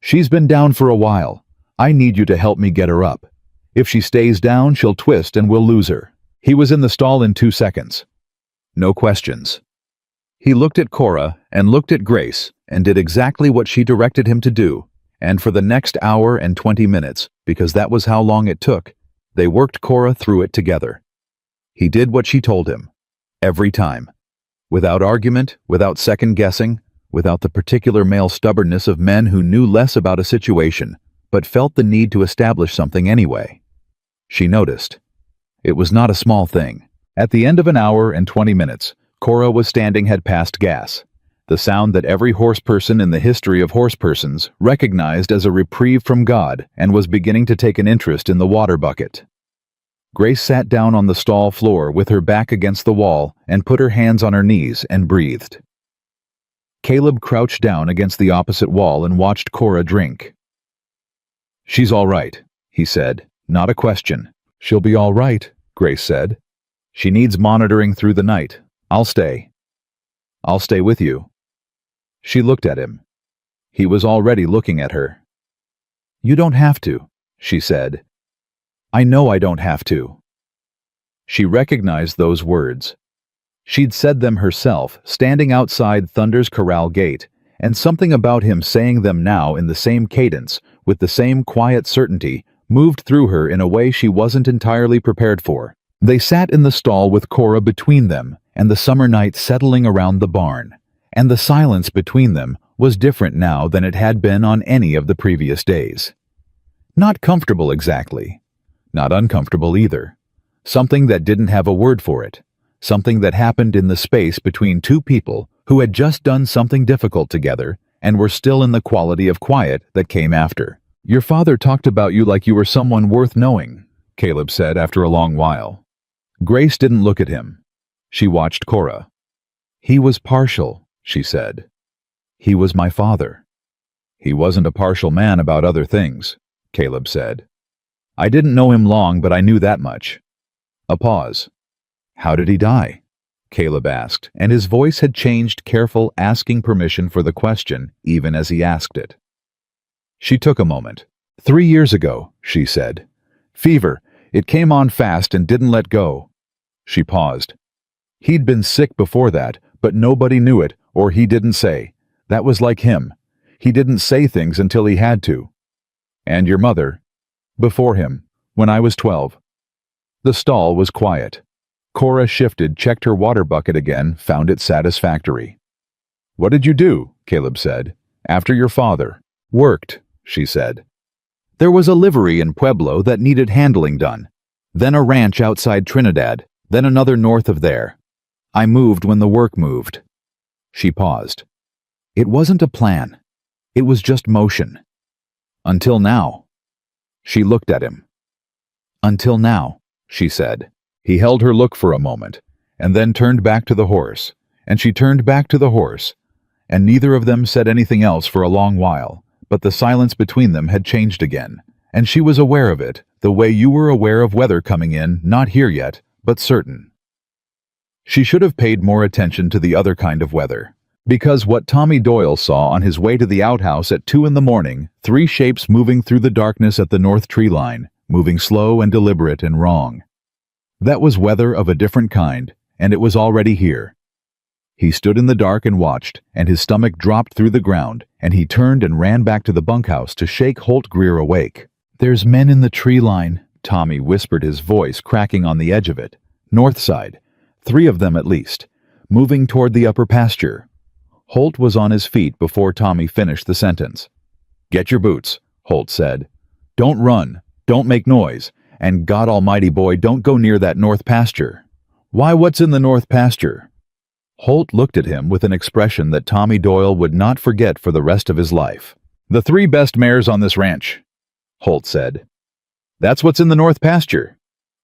"She's been down for a while. I need you to help me get her up. If she stays down, she'll twist and we'll lose her." He was in the stall in 2 seconds. No questions. He looked at Cora and looked at Grace and did exactly what she directed him to do, and for the next hour and 20 minutes, because that was how long it took, they worked Cora through it together. He did what she told him. Every time. Without argument, without second guessing, without the particular male stubbornness of men who knew less about a situation, but felt the need to establish something anyway. She noticed. It was not a small thing. At the end of an hour and 20 minutes, Cora was standing head past gas, the sound that every horseperson in the history of horsepersons recognized as a reprieve from God, and was beginning to take an interest in the water bucket. Grace sat down on the stall floor with her back against the wall and put her hands on her knees and breathed. Caleb crouched down against the opposite wall and watched Cora drink. "She's all right," he said. "Not a question." "She'll be all right," Grace said. "She needs monitoring through the night. I'll stay. I'll stay with you." She looked at him. He was already looking at her. "You don't have to," she said. "I know I don't have to." She recognized those words. She'd said them herself, standing outside Thunder's corral gate, and something about him saying them now in the same cadence, with the same quiet certainty, moved through her in a way she wasn't entirely prepared for. They sat in the stall with Cora between them, and the summer night settling around the barn, and the silence between them was different now than it had been on any of the previous days. Not comfortable exactly. Not uncomfortable either. Something that didn't have a word for it. Something that happened in the space between 2 people who had just done something difficult together and were still in the quality of quiet that came after. "Your father talked about you like you were someone worth knowing," Caleb said after a long while. Grace didn't look at him. She watched Cora. "He was partial," she said. "He was my father." "He wasn't a partial man about other things," Caleb said. "I didn't know him long, but I knew that much." A pause. "How did he die?" Caleb asked, and his voice had changed, careful, asking permission for the question, even as he asked it. She took a moment. 3 years ago," she said. "Fever. It came on fast and didn't let go." She paused. "He'd been sick before that, But nobody knew it, or he didn't say. That was like him. He didn't say things until he had to. And your mother? Before him, when I was 12. The stall was quiet. Cora shifted, checked her water bucket again, found it satisfactory. What did you do? Caleb said. After your father. Worked, she said. There was a livery in Pueblo that needed handling done. Then a ranch outside Trinidad, then another north of there. I moved when the work moved. She paused. It wasn't a plan. It was just motion. Until now. She looked at him. Until now, she said. He held her look for a moment, and then turned back to the horse, and she turned back to the horse, and neither of them said anything else for a long while, but the silence between them had changed again, and she was aware of it, the way you were aware of weather coming in, not here yet, but certain. She should have paid more attention to the other kind of weather, because what Tommy Doyle saw on his way to the outhouse at 2 a.m, 3 shapes moving through the darkness at the north tree line, moving slow and deliberate and wrong. That was weather of a different kind, and it was already here. He stood in the dark and watched, and his stomach dropped through the ground, and he turned and ran back to the bunkhouse to shake Holt Greer awake. There's men in the tree line, Tommy whispered, his voice cracking on the edge of it. North side, 3 of them at least, moving toward the upper pasture. Holt was on his feet before Tommy finished the sentence. Get your boots, Holt said. Don't run, don't make noise, and God almighty boy, don't go near that north pasture. Why, what's in the north pasture? Holt looked at him with an expression that Tommy Doyle would not forget for the rest of his life. The 3 best mares on this ranch, Holt said. That's what's in the north pasture.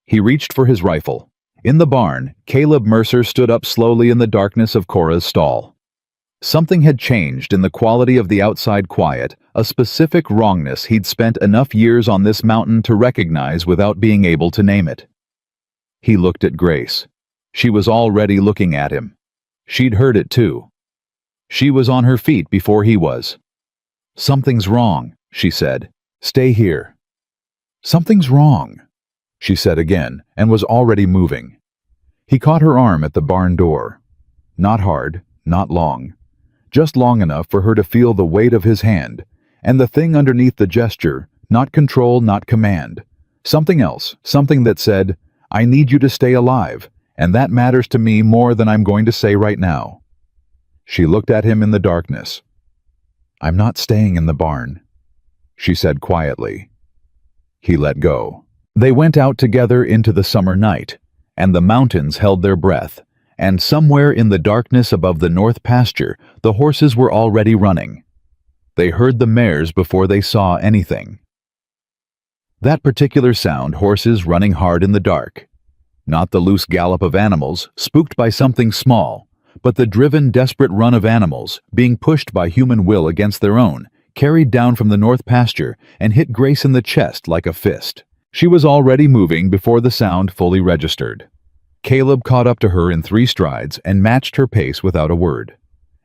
He reached for his rifle. In the barn, Caleb Mercer stood up slowly in the darkness of Cora's stall. Something had changed in the quality of the outside quiet, a specific wrongness he'd spent enough years on this mountain to recognize without being able to name it. He looked at Grace. She was already looking at him. She'd heard it too. She was on her feet before he was. Something's wrong, she said. Stay here. Something's wrong, she said again, and was already moving. He caught her arm at the barn door. Not hard, not long. Just long enough for her to feel the weight of his hand, and the thing underneath the gesture, not control, not command. Something else, something that said, I need you to stay alive, and that matters to me more than I'm going to say right now. She looked at him in the darkness. I'm not staying in the barn, she said quietly. He let go. They went out together into the summer night, and the mountains held their breath, and somewhere in the darkness above the north pasture, the horses were already running. They heard the mares before they saw anything. That particular sound, horses running hard in the dark. Not the loose gallop of animals, spooked by something small, but the driven, desperate run of animals, being pushed by human will against their own, carried down from the north pasture and hit Grace in the chest like a fist. She was already moving before the sound fully registered. Caleb caught up to her in 3 strides and matched her pace without a word.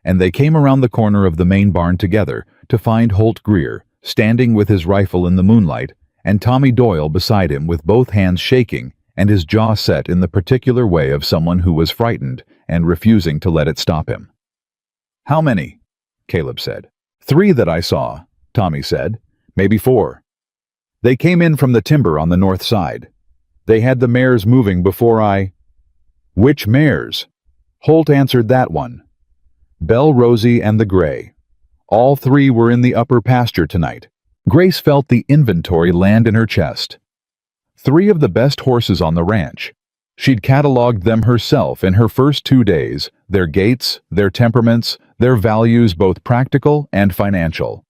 And they came around the corner of the main barn together to find Holt Greer, standing with his rifle in the moonlight, and Tommy Doyle beside him with both hands shaking and his jaw set in the particular way of someone who was frightened and refusing to let it stop him. How many? Caleb said. 3 that I saw, Tommy said. Maybe 4. They came in from the timber on the north side. They had the mares moving before I... Which mares? Holt answered that one. Belle, Rosie, and the gray. All 3 were in the upper pasture tonight. Grace felt the inventory land in her chest. 3 of the best horses on the ranch. She'd cataloged them herself in her first 2 days, their gaits, their temperaments, their values, both practical and financial.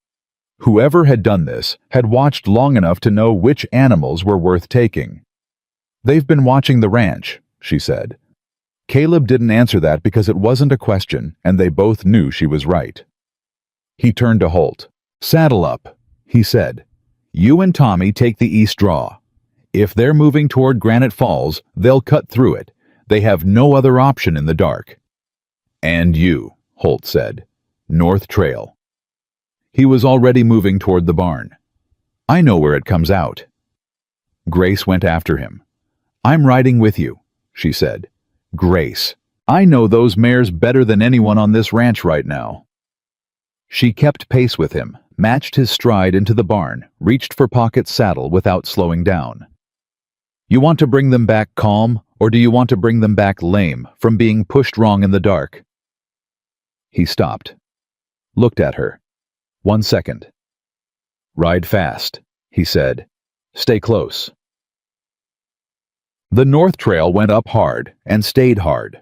Whoever had done this had watched long enough to know which animals were worth taking. They've been watching the ranch, she said. Caleb didn't answer that because it wasn't a question, and they both knew she was right. He turned to Holt. Saddle up, he said. You and Tommy take the east draw. If they're moving toward Granite Falls, they'll cut through it. They have no other option in the dark. And you, Holt said. North Trail. He was already moving toward the barn. I know where it comes out. Grace went after him. I'm riding with you, she said. Grace, I know those mares better than anyone on this ranch right now." She kept pace with him, matched his stride into the barn, reached for Pocket's saddle without slowing down. "You want to bring them back calm, or do you want to bring them back lame from being pushed wrong in the dark?" He stopped, looked at her. 1 second. "Ride fast," he said. "Stay close." The North Trail went up hard and stayed hard.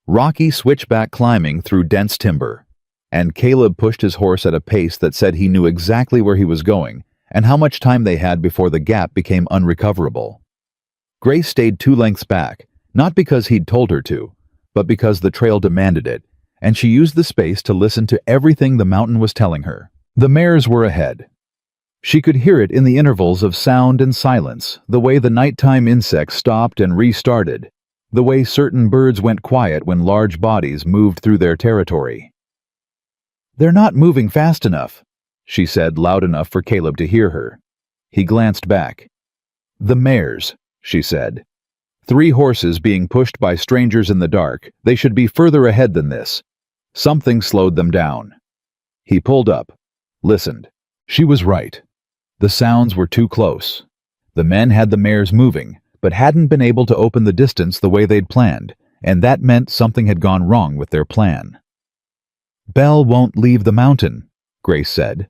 Rocky switchback climbing through dense timber. And Caleb pushed his horse at a pace that said he knew exactly where he was going and how much time they had before the gap became unrecoverable. Grace stayed 2 lengths back, not because he'd told her to, but because the trail demanded it, and she used the space to listen to everything the mountain was telling her. The mares were ahead. She could hear it in the intervals of sound and silence, the way the nighttime insects stopped and restarted, the way certain birds went quiet when large bodies moved through their territory. "They're not moving fast enough," she said loud enough for Caleb to hear her. He glanced back. "The mares," she said. 3 horses being pushed by strangers in the dark, they should be further ahead than this. Something slowed them down. He pulled up, listened. She was right. The sounds were too close. The men had the mares moving, but hadn't been able to open the distance the way they'd planned, and that meant something had gone wrong with their plan. "Belle won't leave the mountain," Grace said.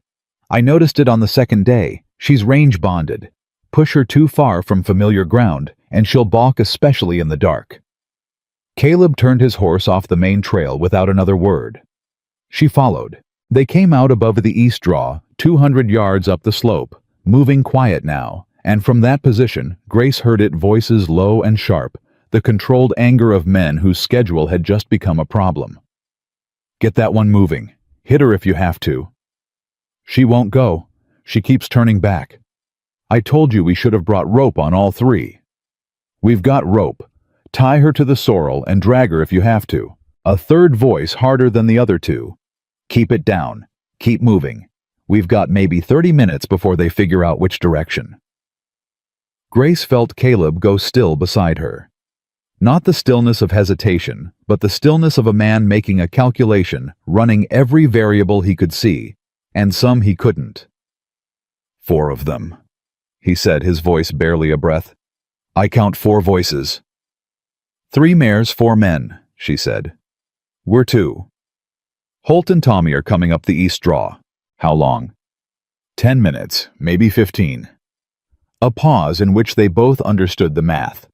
"I noticed it on the 2nd day. She's range bonded. Push her too far from familiar ground, and she'll balk, especially in the dark." Caleb turned his horse off the main trail without another word. She followed. They came out above the east draw, 200 yards up the slope, moving quiet now, and from that position, Grace heard it, voices low and sharp, the controlled anger of men whose schedule had just become a problem. "Get that one moving. Hit her if you have to." "She won't go. She keeps turning back. I told you we should have brought rope on all 3. "We've got rope. Tie her to the sorrel and drag her if you have to." A third voice, harder than the other 2. "Keep it down. Keep moving. We've got maybe 30 minutes before they figure out which direction." Grace felt Caleb go still beside her. Not the stillness of hesitation, but the stillness of a man making a calculation, running every variable he could see, and some he couldn't. "4 of them," he said, his voice barely a breath. "I count 4 voices." "3 mares, 4 men," she said. "We're 2. Holt and Tommy are coming up the east draw." "How long?" 10 minutes, maybe 15. A pause in which they both understood the math.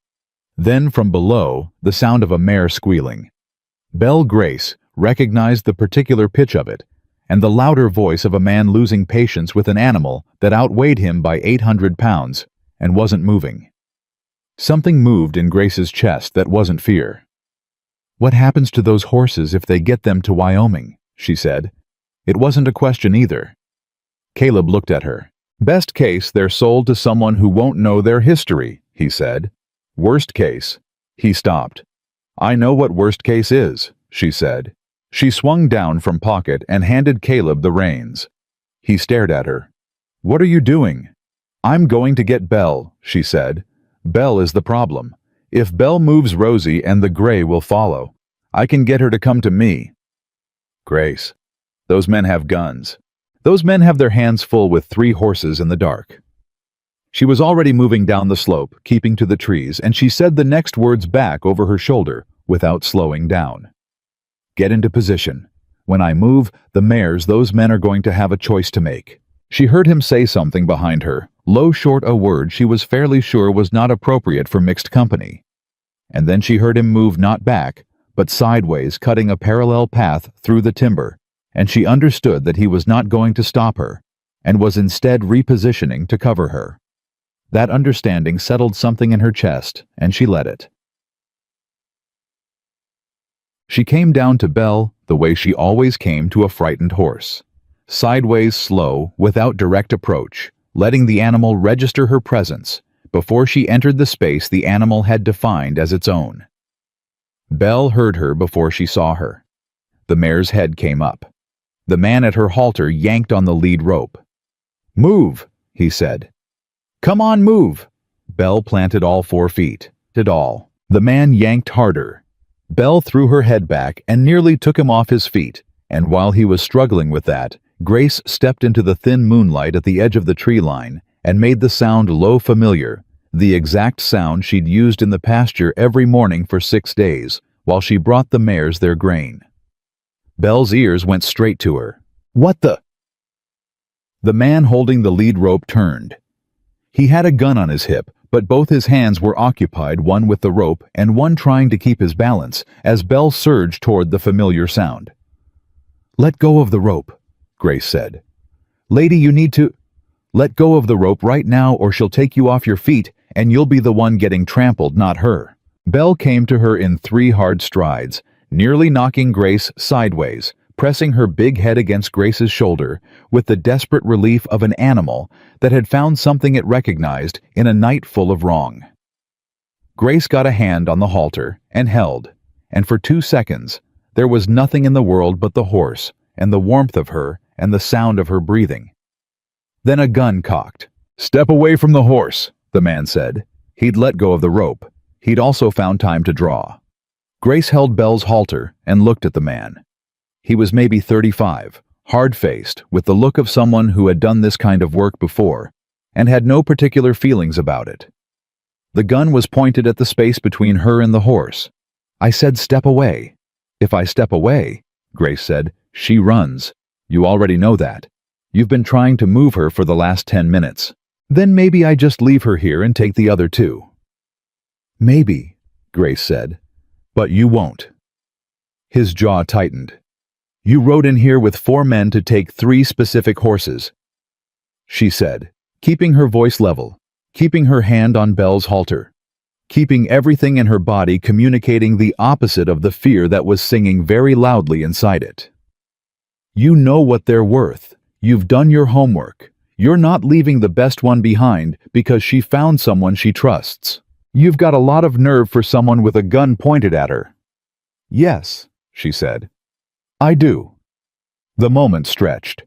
Then from below, the sound of a mare squealing. Belle Grace recognized the particular pitch of it, and the louder voice of a man losing patience with an animal that outweighed him by 800 pounds and wasn't moving. Something moved in Grace's chest that wasn't fear. "What happens to those horses if they get them to Wyoming?" she said. It wasn't a question either. Caleb looked at her. "Best case, they're sold to someone who won't know their history," he said. "Worst case." He stopped. "I know what worst case is," she said. She swung down from Pocket and handed Caleb the reins. He stared at her. "What are you doing?" "I'm going to get Belle," she said. "Belle is the problem. If Belle moves, Rosie and the gray will follow. I can get her to come to me." "Grace, those men have guns. Those men have their hands full with 3 horses in the dark." She was already moving down the slope, keeping to the trees, and she said the next words back over her shoulder without slowing down. "Get into position. When I move, the mares, those men are going to have a choice to make." She heard him say something behind her, low short a word she was fairly sure was not appropriate for mixed company. And then she heard him move not back, but sideways, cutting a parallel path through the timber, and she understood that he was not going to stop her, and was instead repositioning to cover her. That understanding settled something in her chest, and she let it. She came down to Belle the way she always came to a frightened horse. Sideways, slow, without direct approach, letting the animal register her presence before she entered the space the animal had defined as its own. Belle heard her before she saw her. The mare's head came up. The man at her halter yanked on the lead rope. "Move," he said. "Come on, move." Belle planted all 4 feet. Did all. The man yanked harder. Belle threw her head back and nearly took him off his feet, and while he was struggling with that, Grace stepped into the thin moonlight at the edge of the tree line and made the sound low familiar, the exact sound she'd used in the pasture every morning for 6 days, while she brought the mares their grain. Belle's ears went straight to her. "What the—" The man holding the lead rope turned. He had a gun on his hip, but both his hands were occupied, one with the rope and one trying to keep his balance, as Belle surged toward the familiar sound. "Let go of the rope," Grace said. "Lady, you need to— Let go of the rope right now or she'll take you off your feet and you'll be the one getting trampled, not her." Belle came to her in 3 hard strides, nearly knocking Grace sideways, pressing her big head against Grace's shoulder with the desperate relief of an animal that had found something it recognized in a night full of wrong. Grace got a hand on the halter and held, and for 2 seconds there was nothing in the world but the horse and the warmth of her and the sound of her breathing. Then a gun cocked. "Step away from the horse," the man said. He'd let go of the rope. He'd also found time to draw. Grace held Belle's halter and looked at the man. He was maybe 35, hard-faced, with the look of someone who had done this kind of work before, and had no particular feelings about it. The gun was pointed at the space between her and the horse. "I said step away." "If I step away," Grace said, "she runs. You already know that. You've been trying to move her for the last 10 minutes. Then maybe I just leave her here and take the other 2. "Maybe," Grace said, "but you won't." His jaw tightened. "You rode in here with 4 men to take 3 specific horses," she said, keeping her voice level, keeping her hand on Belle's halter, keeping everything in her body communicating the opposite of the fear that was singing very loudly inside it. "You know what they're worth. You've done your homework. You're not leaving the best one behind because she found someone she trusts. You've got a lot of nerve for someone with a gun pointed at her." "Yes," she said. "I do." The moment stretched.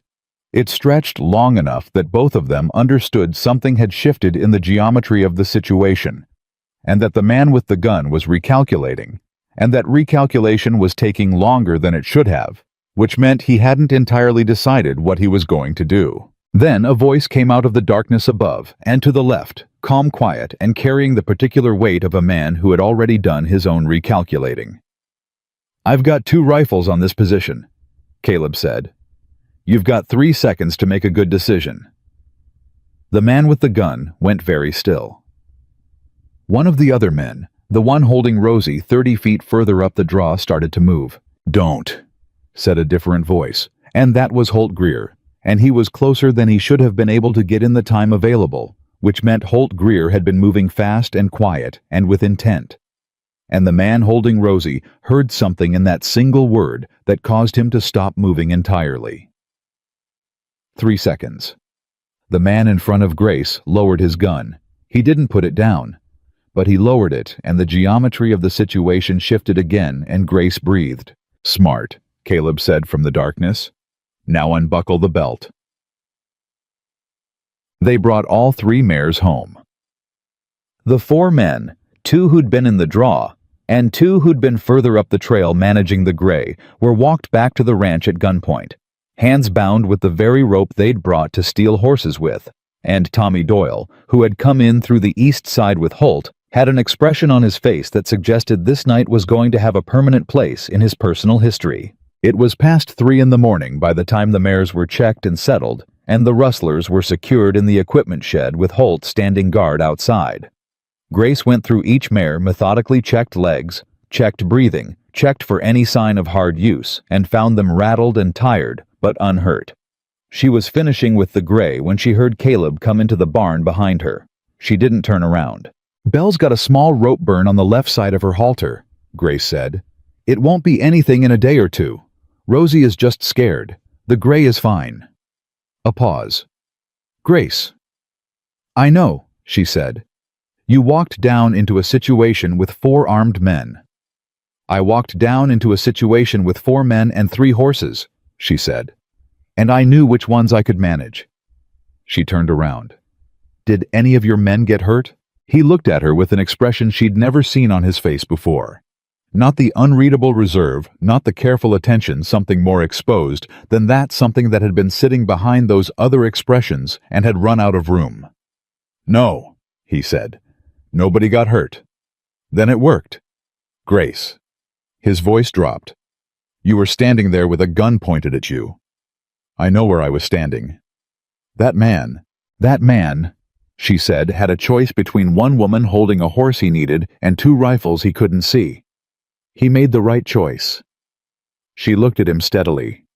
It stretched long enough that both of them understood something had shifted in the geometry of the situation, and that the man with the gun was recalculating, and that recalculation was taking longer than it should have, which meant he hadn't entirely decided what he was going to do. Then a voice came out of the darkness above and to the left, calm, quiet, and carrying the particular weight of a man who had already done his own recalculating. "I've got 2 rifles on this position," Caleb said. "You've got 3 seconds to make a good decision." The man with the gun went very still. One of the other men, the one holding Rosie 30 feet further up the draw, started to move. "Don't," said a different voice, and that was Holt Greer, and he was closer than he should have been able to get in the time available, which meant Holt Greer had been moving fast and quiet and with intent. And the man holding Rosie heard something in that single word that caused him to stop moving entirely. 3 seconds. The man in front of Grace lowered his gun. He didn't put it down, but he lowered it, and the geometry of the situation shifted again, and Grace breathed. "Smart," Caleb said from the darkness. "Now unbuckle the belt." They brought all 3 mares home. The 4 men, 2 who'd been in the draw, and 2 who'd been further up the trail managing the gray, were walked back to the ranch at gunpoint, hands bound with the very rope they'd brought to steal horses with, and Tommy Doyle, who had come in through the east side with Holt, had an expression on his face that suggested this night was going to have a permanent place in his personal history. It was past 3 in the morning by the time the mares were checked and settled, and the rustlers were secured in the equipment shed with Holt standing guard outside. Grace went through each mare, methodically checked legs, checked breathing, checked for any sign of hard use, and found them rattled and tired, but unhurt. She was finishing with the gray when she heard Caleb come into the barn behind her. She didn't turn around. "Belle's got a small rope burn on the left side of her halter," Grace said. "It won't be anything in a day or 2. Rosie is just scared. The gray is fine." A pause. "Grace." "I know," she said. "You walked down into a situation with 4 armed men." "I walked down into a situation with 4 men and 3 horses," she said. "And I knew which ones I could manage." She turned around. "Did any of your men get hurt?" He looked at her with an expression she'd never seen on his face before. Not the unreadable reserve, not the careful attention, something more exposed than that, something that had been sitting behind those other expressions and had run out of room. "No," he said. "Nobody got hurt." "Then it worked." "Grace." His voice dropped. "You were standing there with a gun pointed at you." "I know where I was standing." That man, she said, had a choice between one woman holding a horse he needed and two rifles he couldn't see. He made the right choice. She looked at him steadily.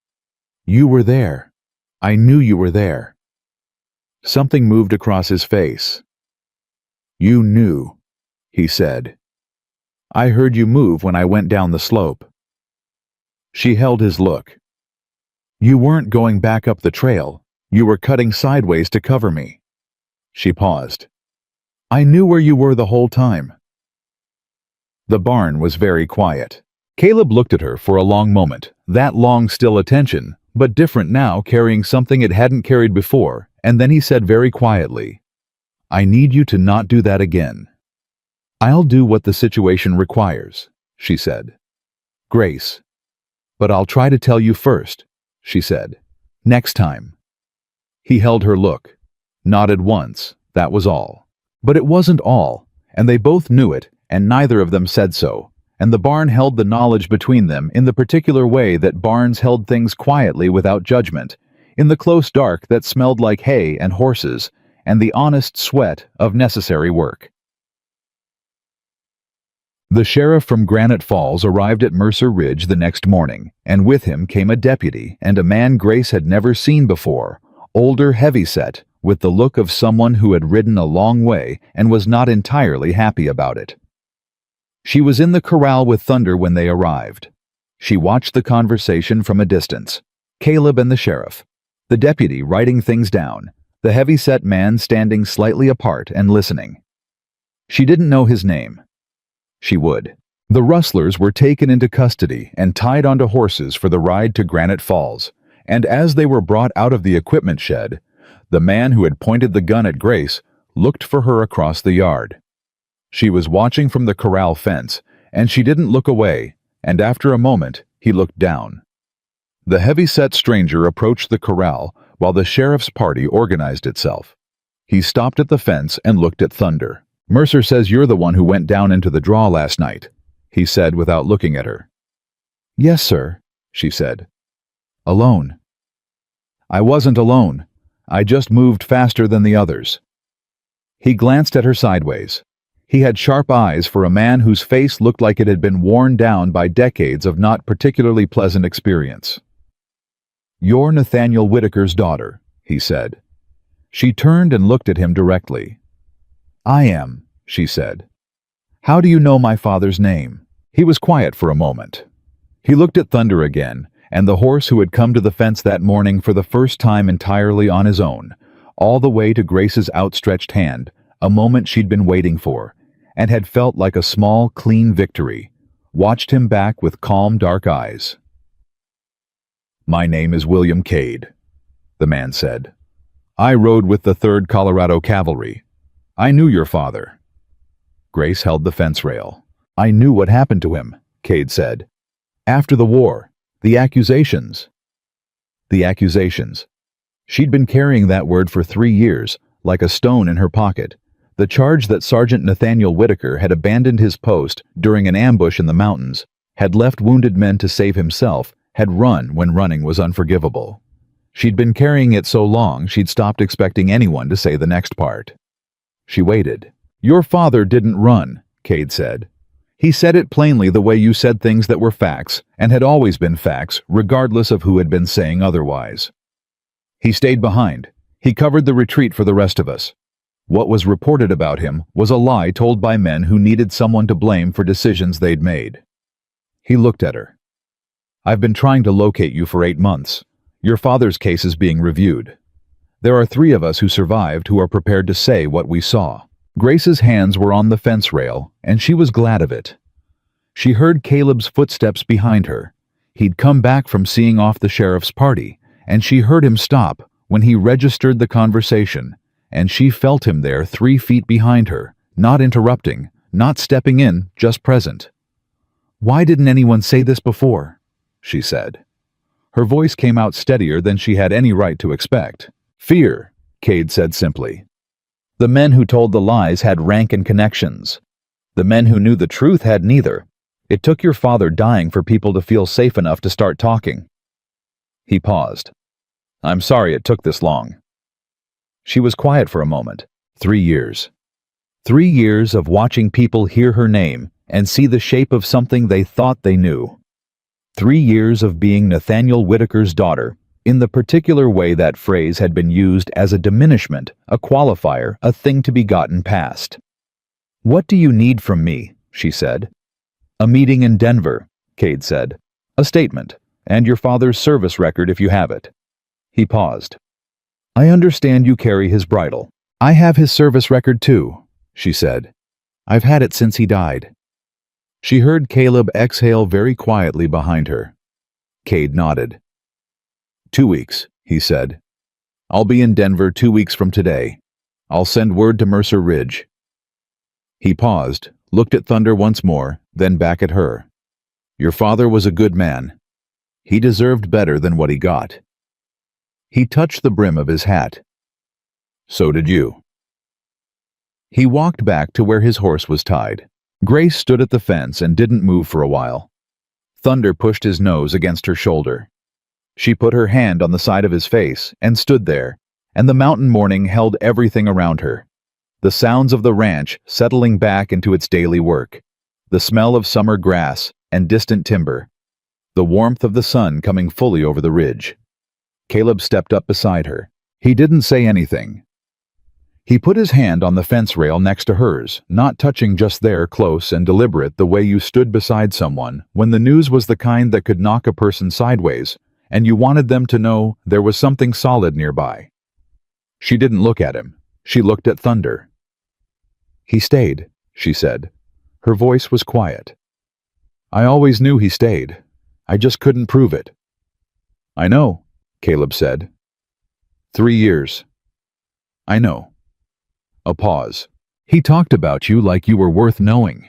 "You were there. I knew you were there." Something moved across his face. "You knew," he said. "I heard you move when I went down the slope." She held his look. "You weren't going back up the trail. You were cutting sideways to cover me." She paused. "I knew where you were the whole time." The barn was very quiet. Caleb looked at her for a long moment, that long still attention, but different now, carrying something it hadn't carried before, and then he said very quietly, "I need you to not do that again." "I'll do what the situation requires," she said. "Grace." "But I'll try to tell you first," she said. "Next time." He held her look. Nodded once, that was all. But it wasn't all, and they both knew it, and neither of them said so, and the barn held the knowledge between them in the particular way that barns held things quietly without judgment, in the close dark that smelled like hay and horses, and the honest sweat of necessary work. The sheriff from Granite Falls arrived at Mercer Ridge the next morning, and with him came a deputy and a man Grace had never seen before, older, heavy-set, with the look of someone who had ridden a long way and was not entirely happy about it. She was in the corral with Thunder when they arrived. She watched the conversation from a distance. Caleb and the sheriff, the deputy writing things down, the heavy-set man standing slightly apart and listening. She didn't know his name. She would. The rustlers were taken into custody and tied onto horses for the ride to Granite Falls, and as they were brought out of the equipment shed, the man who had pointed the gun at Grace looked for her across the yard. She was watching from the corral fence, and she didn't look away, and after a moment, he looked down. The heavy-set stranger approached the corral while the sheriff's party organized itself. He stopped at the fence and looked at Thunder. "Mercer says you're the one who went down into the draw last night," he said without looking at her. "Yes, sir," she said. "Alone?" "I wasn't alone. I just moved faster than the others." He glanced at her sideways. He had sharp eyes for a man whose face looked like it had been worn down by decades of not particularly pleasant experience. "You're Nathaniel Whitaker's daughter," he said. She turned and looked at him directly. "I am," she said. "How do you know my father's name?" He was quiet for a moment. He looked at Thunder again, and the horse who had come to the fence that morning for the first time entirely on his own, all the way to Grace's outstretched hand, a moment she'd been waiting for, and had felt like a small, clean victory, watched him back with calm, dark eyes. "My name is William Cade," the man said. "I rode with the 3rd Colorado Cavalry. I knew your father." Grace held the fence rail. "I knew what happened to him," Cade said. "After the war, the accusations." The accusations. She'd been carrying that word for 3 years, like a stone in her pocket. The charge that Sergeant Nathaniel Whitaker had abandoned his post during an ambush in the mountains, had left wounded men to save himself, had run when running was unforgivable. She'd been carrying it so long she'd stopped expecting anyone to say the next part. She waited. "Your father didn't run," Cade said. "He said it plainly the way you said things that were facts, and had always been facts, regardless of who had been saying otherwise. He stayed behind. He covered the retreat for the rest of us. What was reported about him was a lie told by men who needed someone to blame for decisions they'd made." He looked at her. "I've been trying to locate you for 8 months. Your father's case is being reviewed. There are 3 of us who survived who are prepared to say what we saw." Grace's hands were on the fence rail, and she was glad of it. She heard Caleb's footsteps behind her. He'd come back from seeing off the sheriff's party, and she heard him stop when he registered the conversation, and she felt him there 3 feet behind her, not interrupting, not stepping in, just present. "Why didn't anyone say this before?" she said. Her voice came out steadier than she had any right to expect. "Fear," Cade said simply. "The men who told the lies had rank and connections. The men who knew the truth had neither. It took your father dying for people to feel safe enough to start talking." He paused. "I'm sorry it took this long." She was quiet for a moment. 3 years. 3 years of watching people hear her name and see the shape of something they thought they knew. 3 years of being Nathaniel Whitaker's daughter, in the particular way that phrase had been used as a diminishment, a qualifier, a thing to be gotten past. "What do you need from me?" she said. "A meeting in Denver," Cade said. "A statement, and your father's service record if you have it." He paused. "I understand you carry his bridle. I have his service record too," she said. "I've had it since he died." She heard Caleb exhale very quietly behind her. Cade nodded. 2 weeks, he said. "I'll be in Denver 2 weeks from today. I'll send word to Mercer Ridge." He paused, looked at Thunder once more, then back at her. "Your father was a good man. He deserved better than what he got." He touched the brim of his hat. "So did you." He walked back to where his horse was tied. Grace stood at the fence and didn't move for a while. Thunder pushed his nose against her shoulder. She put her hand on the side of his face and stood there, and the mountain morning held everything around her. The sounds of the ranch settling back into its daily work, the smell of summer grass and distant timber, the warmth of the sun coming fully over the ridge. Caleb stepped up beside her. He didn't say anything. He put his hand on the fence rail next to hers, not touching, just there, close and deliberate, the way you stood beside someone when the news was the kind that could knock a person sideways, and you wanted them to know there was something solid nearby. She didn't look at him. She looked at Thunder. "He stayed," she said. Her voice was quiet. "I always knew he stayed. I just couldn't prove it." "I know," Caleb said. 3 years. "I know." A pause. "He talked about you like you were worth knowing,"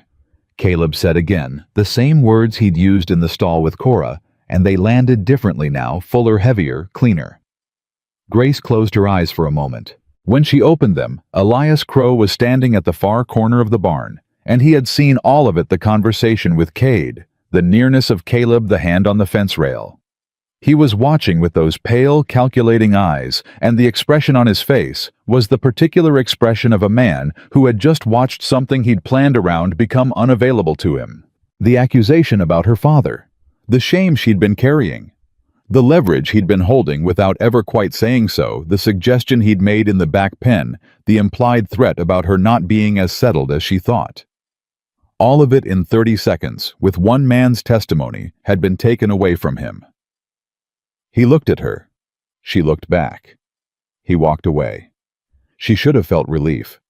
Caleb said again, the same words he'd used in the stall with Cora, and they landed differently now, fuller, heavier, cleaner. Grace closed her eyes for a moment. When she opened them, Elias Crow was standing at the far corner of the barn, and he had seen all of it, the conversation with Cade, the nearness of Caleb, the hand on the fence rail. He was watching with those pale, calculating eyes, and the expression on his face was the particular expression of a man who had just watched something he'd planned around become unavailable to him. The accusation about her father, the shame she'd been carrying, the leverage he'd been holding without ever quite saying so, the suggestion he'd made in the back pen, the implied threat about her not being as settled as she thought. All of it in 30 seconds, with one man's testimony, had been taken away from him. He looked at her. She looked back. He walked away. She should have felt relief.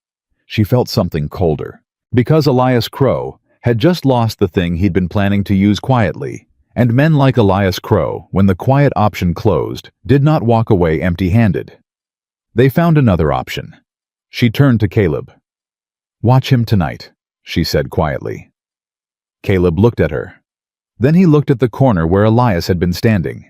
She felt something colder. Because Elias Crow had just lost the thing he'd been planning to use quietly, and men like Elias Crow, when the quiet option closed, did not walk away empty-handed. They found another option. She turned to Caleb. "Watch him tonight," she said quietly. Caleb looked at her. Then he looked at the corner where Elias had been standing.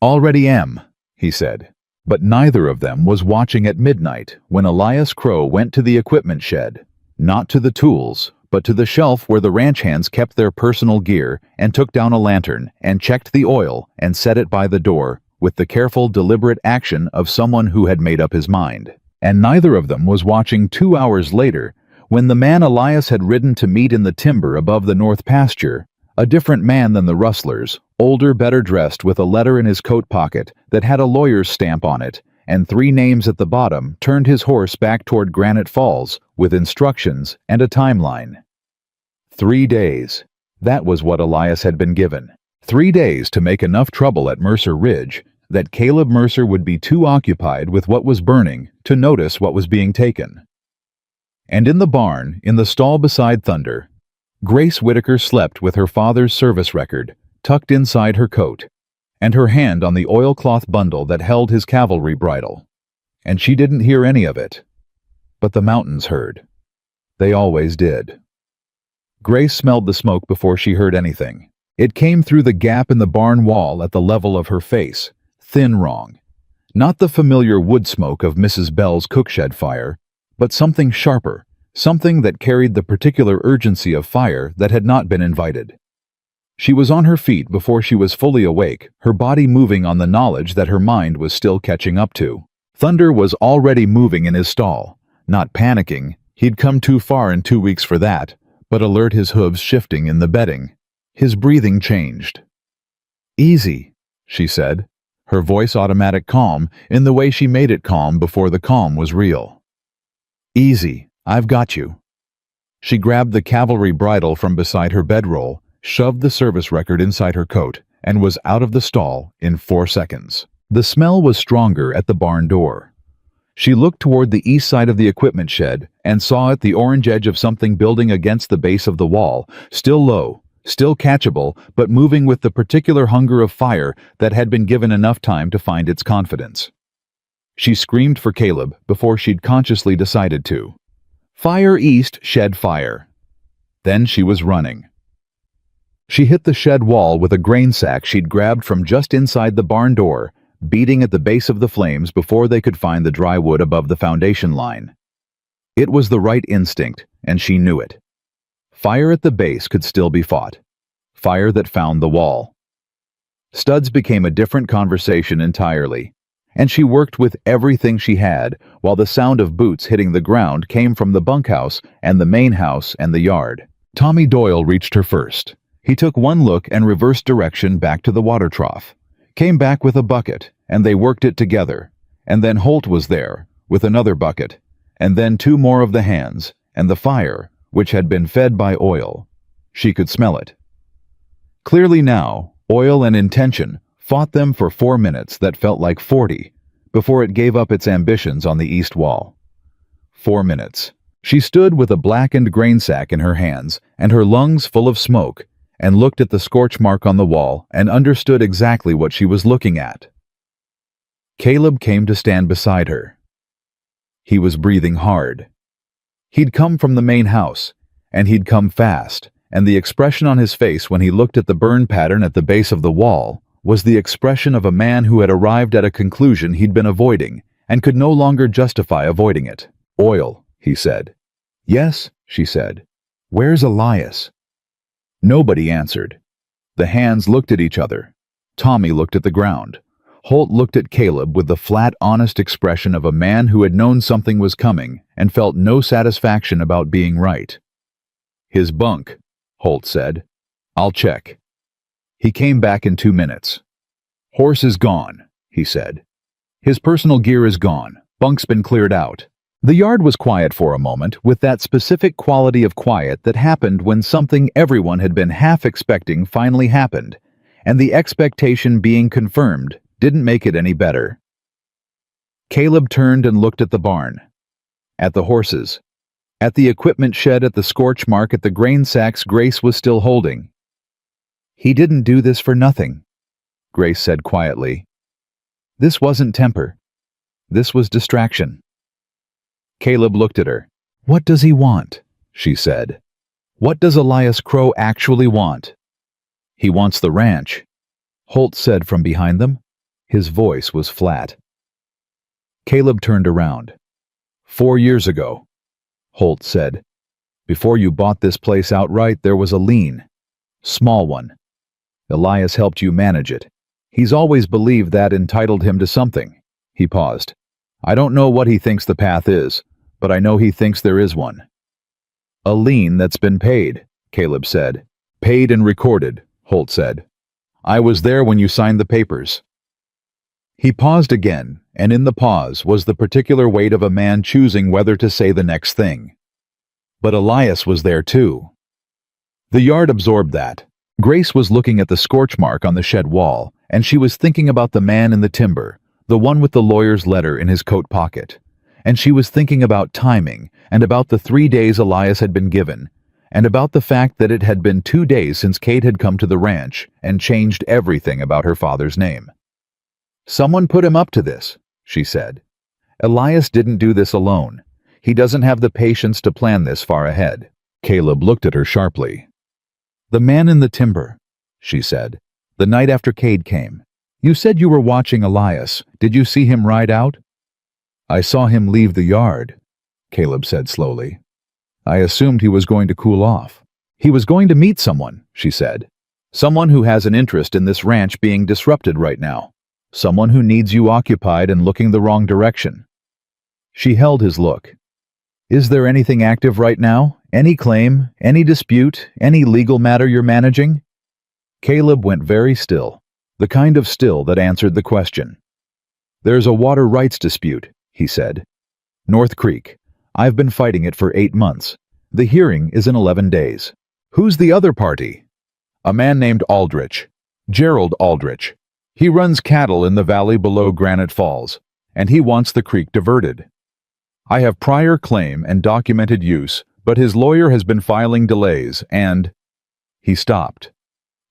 "Already am," he said. But neither of them was watching at midnight when Elias Crow went to the equipment shed, not to the tools, but to the shelf where the ranch hands kept their personal gear, and took down a lantern and checked the oil and set it by the door with the careful, deliberate action of someone who had made up his mind. And neither of them was watching 2 hours later when the man Elias had ridden to meet in the timber above the north pasture, a different man than the rustlers, older, better dressed, with a letter in his coat pocket that had a lawyer's stamp on it and 3 names at the bottom, turned his horse back toward Granite Falls with instructions and a timeline. 3 days. That was what Elias had been given. 3 days to make enough trouble at Mercer Ridge that Caleb Mercer would be too occupied with what was burning to notice what was being taken. And in the barn, in the stall beside Thunder, Grace Whitaker slept with her father's service record tucked inside her coat, and her hand on the oilcloth bundle that held his cavalry bridle. And she didn't hear any of it. But the mountains heard. They always did. Grace smelled the smoke before she heard anything. It came through the gap in the barn wall at the level of her face, thin wrong. Not the familiar wood smoke of Mrs. Bell's cookshed fire, but something sharper, something that carried the particular urgency of fire that had not been invited. She was on her feet before she was fully awake, her body moving on the knowledge that her mind was still catching up to. Thunder was already moving in his stall, not panicking. He'd come too far in 2 weeks for that, but alert, his hooves shifting in the bedding. His breathing changed. "Easy," she said, her voice automatic calm in the way she made it calm before the calm was real. "Easy, I've got you." She grabbed the cavalry bridle from beside her bedroll, shoved the service record inside her coat, and was out of the stall in 4 seconds. The smell was stronger at the barn door. She looked toward the east side of the equipment shed and saw at the orange edge of something building against the base of the wall, still low, still catchable, but moving with the particular hunger of fire that had been given enough time to find its confidence. She screamed for Caleb before she'd consciously decided to. Fire east, shed fire. Then she was running. She hit the shed wall with a grain sack she'd grabbed from just inside the barn door, beating at the base of the flames before they could find the dry wood above the foundation line. It was the right instinct, and she knew it. Fire at the base could still be fought. Fire that found the wall. Studs became a different conversation entirely, and she worked with everything she had while the sound of boots hitting the ground came from the bunkhouse and the main house and the yard. Tommy Doyle reached her first. He took one look and reversed direction back to the water trough, came back with a bucket, and they worked it together. And then Holt was there, with another bucket, and then 2 more of the hands, and the fire, which had been fed by oil. She could smell it. Clearly now, oil and intention fought them for 4 minutes that felt like 40, before it gave up its ambitions on the east wall. 4 minutes. She stood with a blackened grain sack in her hands, and her lungs full of smoke, and looked at the scorch mark on the wall and understood exactly what she was looking at. Caleb came to stand beside her. He was breathing hard. He'd come from the main house, and he'd come fast, and the expression on his face when he looked at the burn pattern at the base of the wall was the expression of a man who had arrived at a conclusion he'd been avoiding and could no longer justify avoiding it. "Oil," he said. "Yes," she said. "Where's Elias?" Nobody answered. The hands looked at each other. Tommy looked at the ground. Holt looked at Caleb with the flat, honest expression of a man who had known something was coming and felt no satisfaction about being right. "His bunk," Holt said. "I'll check." He came back in 2 minutes. "Horse is gone," he said. "His personal gear is gone. Bunk's been cleared out." The yard was quiet for a moment, with that specific quality of quiet that happened when something everyone had been half expecting finally happened, and the expectation being confirmed didn't make it any better. Caleb turned and looked at the barn, at the horses, at the equipment shed, at the scorch mark, at the grain sacks Grace was still holding. "He didn't do this for nothing," Grace said quietly. "This wasn't temper. This was distraction." Caleb looked at her. "What does he want?" she said. "What does Elias Crow actually want?" "He wants the ranch," Holt said from behind them. His voice was flat. Caleb turned around. 4 years ago," Holt said. "Before you bought this place outright, there was a lien. Small one. Elias helped you manage it. He's always believed that entitled him to something." He paused. "I don't know what he thinks the path is, but I know he thinks there is one." "A lien that's been paid," Caleb said. "Paid and recorded," Holt said. "I was there when you signed the papers." He paused again, and in the pause was the particular weight of a man choosing whether to say the next thing. But Elias was there too. The yard absorbed that. Grace was looking at the scorch mark on the shed wall, and she was thinking about the man in the timber, the one with the lawyer's letter in his coat pocket. And she was thinking about timing, and about the 3 days Elias had been given, and about the fact that it had been 2 days since Kate had come to the ranch and changed everything about her father's name. "Someone put him up to this," she said. "Elias didn't do this alone. He doesn't have the patience to plan this far ahead. Caleb looked at her sharply. "The man in the timber," she said. "The night after Cade came. You said you were watching Elias. Did you see him ride out?" "I saw him leave the yard," Caleb said slowly. "I assumed he was going to cool off." "He was going to meet someone," she said. "Someone who has an interest in this ranch being disrupted right now. Someone who needs you occupied and looking the wrong direction." She held his look. "Is there anything active right now? Any claim? Any dispute? Any legal matter you're managing?" Caleb went very still, the kind of still that answered the question. "There's a water rights dispute," he said. "North Creek. I've been fighting it for 8 months. The hearing is in 11 days. Who's the other party?" "A man named Aldrich. Gerald Aldrich. He runs cattle in the valley below Granite Falls, and he wants the creek diverted. I have prior claim and documented use, but his lawyer has been filing delays and—" He stopped.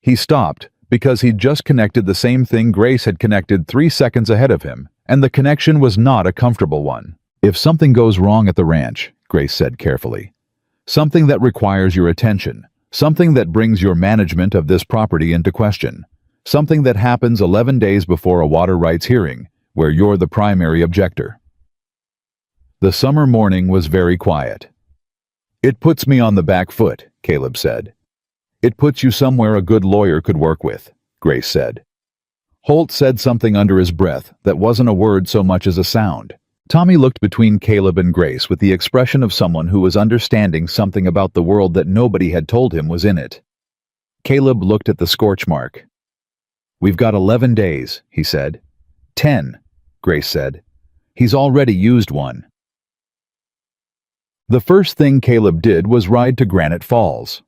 He stopped because he'd just connected the same thing Grace had connected 3 seconds ahead of him, and the connection was not a comfortable one. "If something goes wrong at the ranch," Grace said carefully, "something that requires your attention, something that brings your management of this property into question, something that happens 11 days before a water rights hearing, where you're the primary objector." The summer morning was very quiet. "It puts me on the back foot," Caleb said. "It puts you somewhere a good lawyer could work with," Grace said. Holt said something under his breath that wasn't a word so much as a sound. Tommy looked between Caleb and Grace with the expression of someone who was understanding something about the world that nobody had told him was in it. Caleb looked at the scorch mark. "We've got 11 days, he said. 10, Grace said. "He's already used one." The first thing Caleb did was ride to Granite Falls.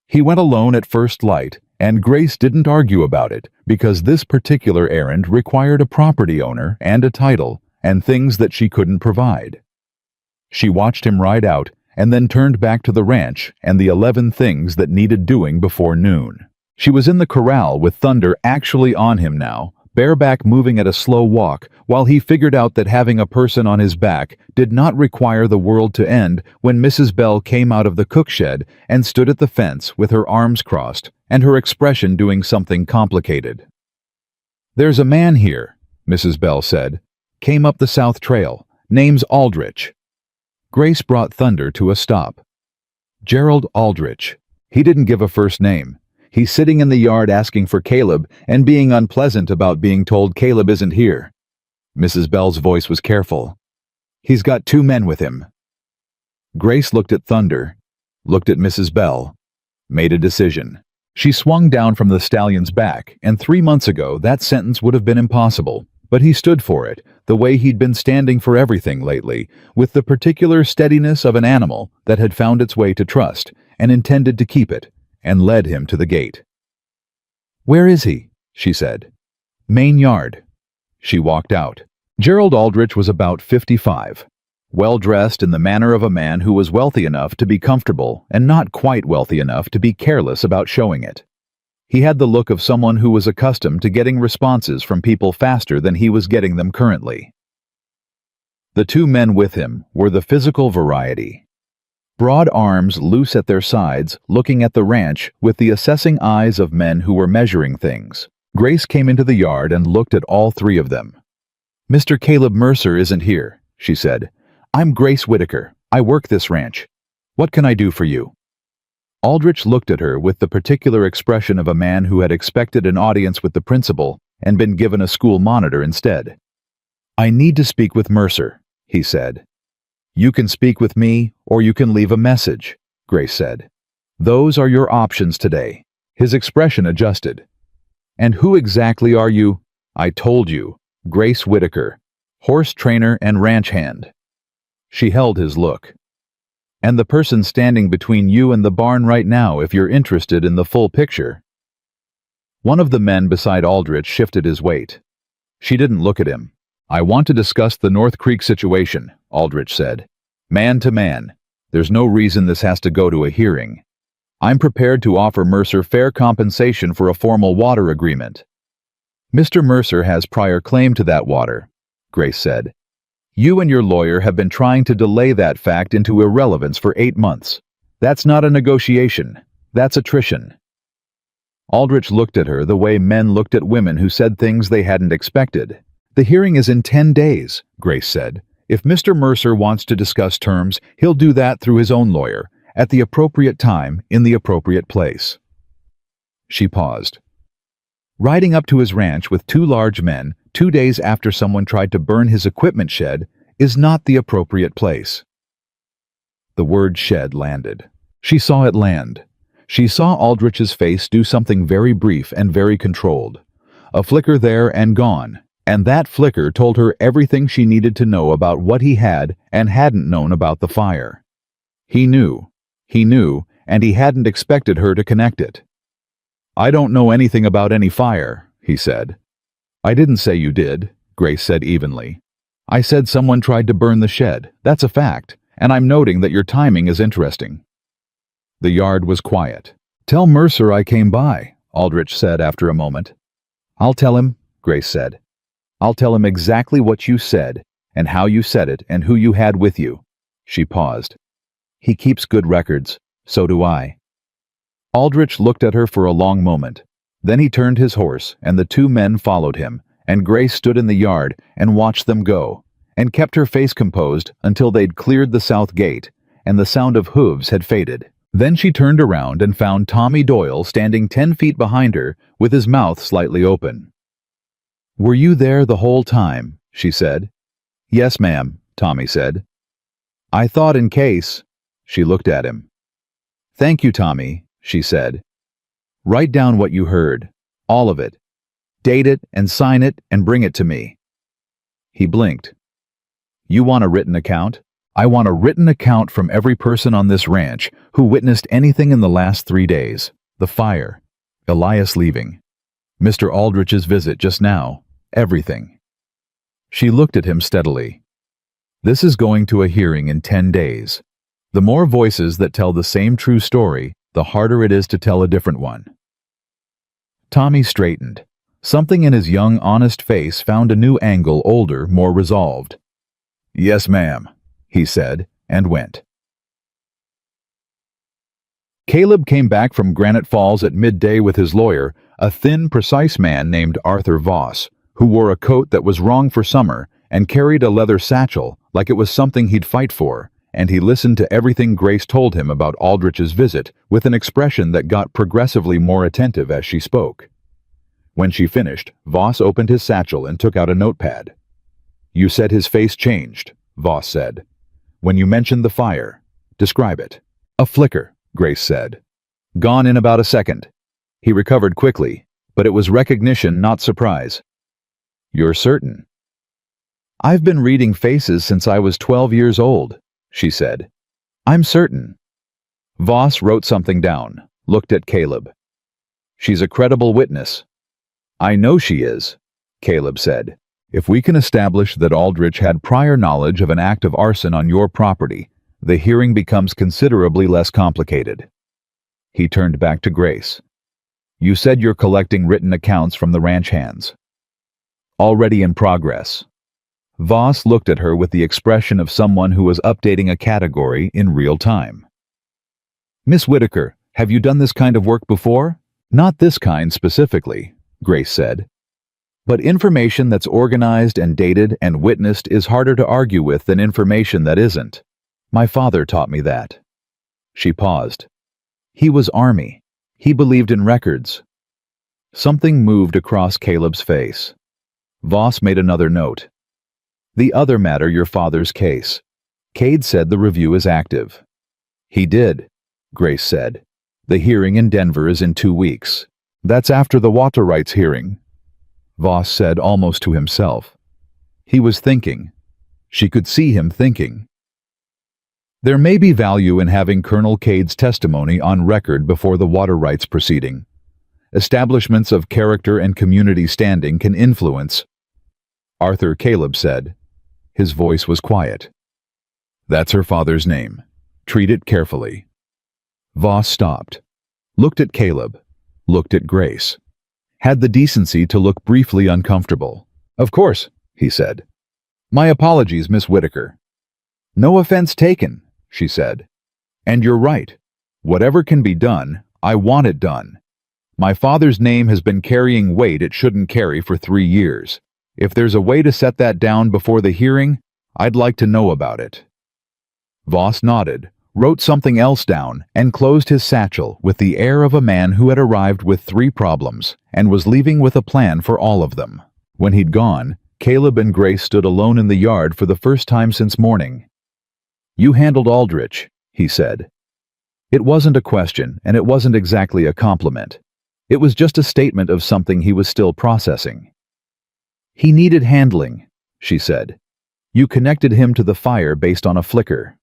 He went alone at first light, and Grace didn't argue about it, because this particular errand required a property owner and a title, and things that she couldn't provide. She watched him ride out, and then turned back to the ranch and the 11 things that needed doing before noon. She was in the corral with Thunder actually on him now, bareback moving at a slow walk, while he figured out that having a person on his back did not require the world to end when Mrs. Bell came out of the cook shed and stood at the fence with her arms crossed and her expression doing something complicated. "There's a man here," Mrs. Bell said. "Came up the South Trail. Name's Aldrich." Grace brought Thunder to a stop. "Gerald Aldrich. He didn't give a first name. He's sitting in the yard asking for Caleb and being unpleasant about being told Caleb isn't here." Mrs. Bell's voice was careful. "He's got 2 men with him." Grace looked at Thunder, looked at Mrs. Bell, made a decision. She swung down from the stallion's back, and 3 months ago that sentence would have been impossible, but he stood for it, the way he'd been standing for everything lately, with the particular steadiness of an animal that had found its way to trust and intended to keep it, and led him to the gate. "Where is he?" she said. "Main yard." She walked out. Gerald Aldrich was about 55, well-dressed in the manner of a man who was wealthy enough to be comfortable and not quite wealthy enough to be careless about showing it. He had the look of someone who was accustomed to getting responses from people faster than he was getting them currently. The 2 men with him were the physical variety. Broad arms loose at their sides, looking at the ranch with the assessing eyes of men who were measuring things. Grace came into the yard and looked at all 3 of them. "Mr. Caleb Mercer isn't here," she said. "I'm Grace Whitaker. I work this ranch. What can I do for you?" Aldrich looked at her with the particular expression of a man who had expected an audience with the principal and been given a school monitor instead. "I need to speak with Mercer," he said. "You can speak with me, or you can leave a message," Grace said. "Those are your options today." His expression adjusted. "And who exactly are you?" "I told you. Grace Whitaker, horse trainer and ranch hand." She held his look. "And the person standing between you and the barn right now if you're interested in the full picture." One of the men beside Aldrich shifted his weight. She didn't look at him. "I want to discuss the North Creek situation," Aldrich said. "Man to man. There's no reason this has to go to a hearing. I'm prepared to offer Mercer fair compensation for a formal water agreement." "Mr. Mercer has prior claim to that water," Grace said. "You and your lawyer have been trying to delay that fact into irrelevance for 8 months. That's not a negotiation. That's attrition. Aldrich looked at her the way men looked at women who said things they hadn't expected. The hearing is in 10 days, Grace said. If Mr. Mercer wants to discuss terms, he'll do that through his own lawyer, at the appropriate time, in the appropriate place. She paused. Riding up to his ranch with 2 large men, 2 days after someone tried to burn his equipment shed, is not the appropriate place. The word shed landed. She saw it land. She saw Aldrich's face do something very brief and very controlled. A flicker there and gone, and that flicker told her everything she needed to know about what he had and hadn't known about the fire. He knew, and he hadn't expected her to connect it. I don't know anything about any fire, he said. I didn't say you did, Grace said evenly. I said someone tried to burn the shed. That's a fact, and I'm noting that your timing is interesting. The yard was quiet. Tell Mercer I came by, Aldrich said after a moment. I'll tell him, Grace said. I'll tell him exactly what you said, and how you said it, and who you had with you. She paused. He keeps good records. So do I. Aldrich looked at her for a long moment. Then he turned his horse, and the 2 men followed him, and Grace stood in the yard and watched them go, and kept her face composed until they'd cleared the south gate, and the sound of hooves had faded. Then she turned around and found Tommy Doyle standing 10 feet behind her with his mouth slightly open. Were you there the whole time? She said. Yes, ma'am, Tommy said. I thought in case. She looked at him. Thank you, Tommy, she said. Write down what you heard, all of it. Date it and sign it and bring it to me. He blinked. You want a written account? I want a written account from every person on this ranch who witnessed anything in the last 3 days. The fire, Elias leaving, Mr. Aldrich's visit just now, everything. She looked at him steadily. This is going to a hearing in 10 days. The more voices that tell the same true story, the harder it is to tell a different one. Tommy straightened. Something in his young, honest face found a new angle, older, more resolved. Yes, ma'am, he said, and went. Caleb came back from Granite Falls at midday with his lawyer, a thin, precise man named Arthur Voss, who wore a coat that was wrong for summer and carried a leather satchel like it was something he'd fight for, and he listened to everything Grace told him about Aldrich's visit with an expression that got progressively more attentive as she spoke. When she finished, Voss opened his satchel and took out a notepad. You said his face changed, Voss said. When you mentioned the fire, describe it. A flicker, Grace said. Gone in about a second. He recovered quickly, but it was recognition, not surprise. You're certain? I've been reading faces since I was 12 years old, she said. I'm certain. Voss wrote something down, looked at Caleb. She's a credible witness. I know she is, Caleb said. If we can establish that Aldrich had prior knowledge of an act of arson on your property, the hearing becomes considerably less complicated. He turned back to Grace. You said you're collecting written accounts from the ranch hands. Already in progress. Voss looked at her with the expression of someone who was updating a category in real time. Miss Whitaker, have you done this kind of work before? Not this kind specifically, Grace said. But information that's organized and dated and witnessed is harder to argue with than information that isn't. My father taught me that. She paused. He was Army. He believed in records. Something moved across Caleb's face. Voss made another note. The other matter, your father's case. Cade said the review is active. He did, Grace said. The hearing in Denver is in 2 weeks. That's after the water rights hearing, Voss said almost to himself. He was thinking. She could see him thinking. There may be value in having Colonel Cade's testimony on record before the water rights proceeding. Establishments of character and community standing can influence. Arthur, Caleb said. His voice was quiet. That's her father's name. Treat it carefully. Voss stopped. Looked at Caleb. Looked at Grace. Had the decency to look briefly uncomfortable. Of course, he said. My apologies, Miss Whitaker. No offense taken, she said. And you're right. Whatever can be done, I want it done. My father's name has been carrying weight it shouldn't carry for 3 years. If there's a way to set that down before the hearing, I'd like to know about it." Voss nodded, wrote something else down, and closed his satchel with the air of a man who had arrived with 3 problems and was leaving with a plan for all of them. When he'd gone, Caleb and Grace stood alone in the yard for the first time since morning. "You handled Aldrich," he said. It wasn't a question, and it wasn't exactly a compliment. It was just a statement of something he was still processing. "He needed handling," she said. "You connected him to the fire based on a flicker."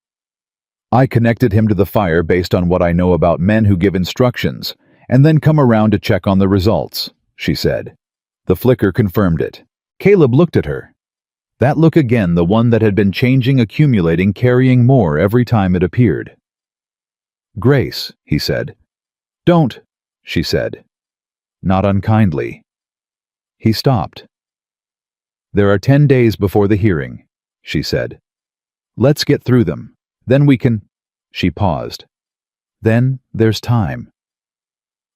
"I connected him to the fire based on what I know about men who give instructions, and then come around to check on the results," she said. The flicker confirmed it. Caleb looked at her. That look again, the one that had been changing, accumulating, carrying more every time it appeared. "Grace," he said. "Don't," she said. Not unkindly. He stopped. "There are 10 days before the hearing," she said. "Let's get through them. Then we can—" She paused. "Then there's time."